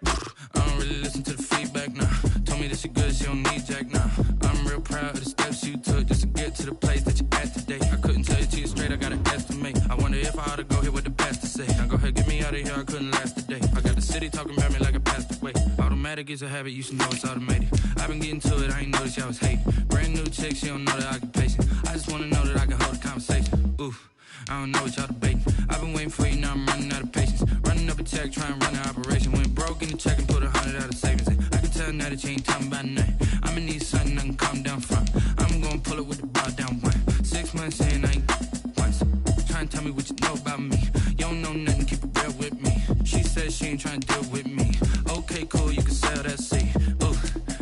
I don't really listen to the feedback, nah. Told me that she good, she don't need jack, nah. I'm real proud of the steps you took just to get to the place that you're at today. I couldn't tell you to you straight, I gotta estimate. I wonder if I ought to go here with the pastor say. Now go ahead, get me out of here, I couldn't last a day. I got the city talking about me like I passed away. Automatic is a habit, you should know it's automated. I've been getting to it, I ain't noticed y'all was hating. Brand new chick, she don't know the occupation. I just wanna know that I can hold a conversation. Oof, I don't know what y'all debating. I've been waiting for you, now I'm running out of patience. Running up a check, trying to run an operation. Went broke in the check and put 100 out of savings in. I can tell now that you ain't talking about nothing. I'ma need something I can calm down from. I'm gonna pull it with the bar down one. 6 months saying I ain't once. Trying to tell me what you know about me. You don't know nothing, keep it real with me. She said she ain't trying to deal with me. Okay, cool, you can sell that seat. Ooh,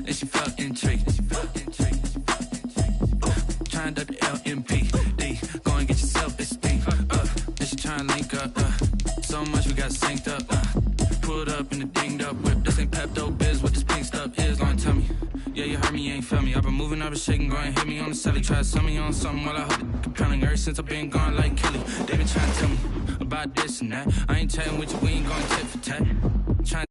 and she felt intrigued. Trying to the LMPD. Go and get your self-esteem. And she trying to link up. So much we got synced up. Pulled up in the dinged up whip. This ain't Pepto Biz, what this pink stuff is. Go and tell me. Yeah, you heard me, you ain't felt me. I've been moving, I've been shaking, go and hit me on the celly. Try to sell me on something while I hold it compelling. Ever since I've been gone like Kelly. They been trying to tell me about this and that. I ain't chatting with you, we ain't going tit for tat. Trying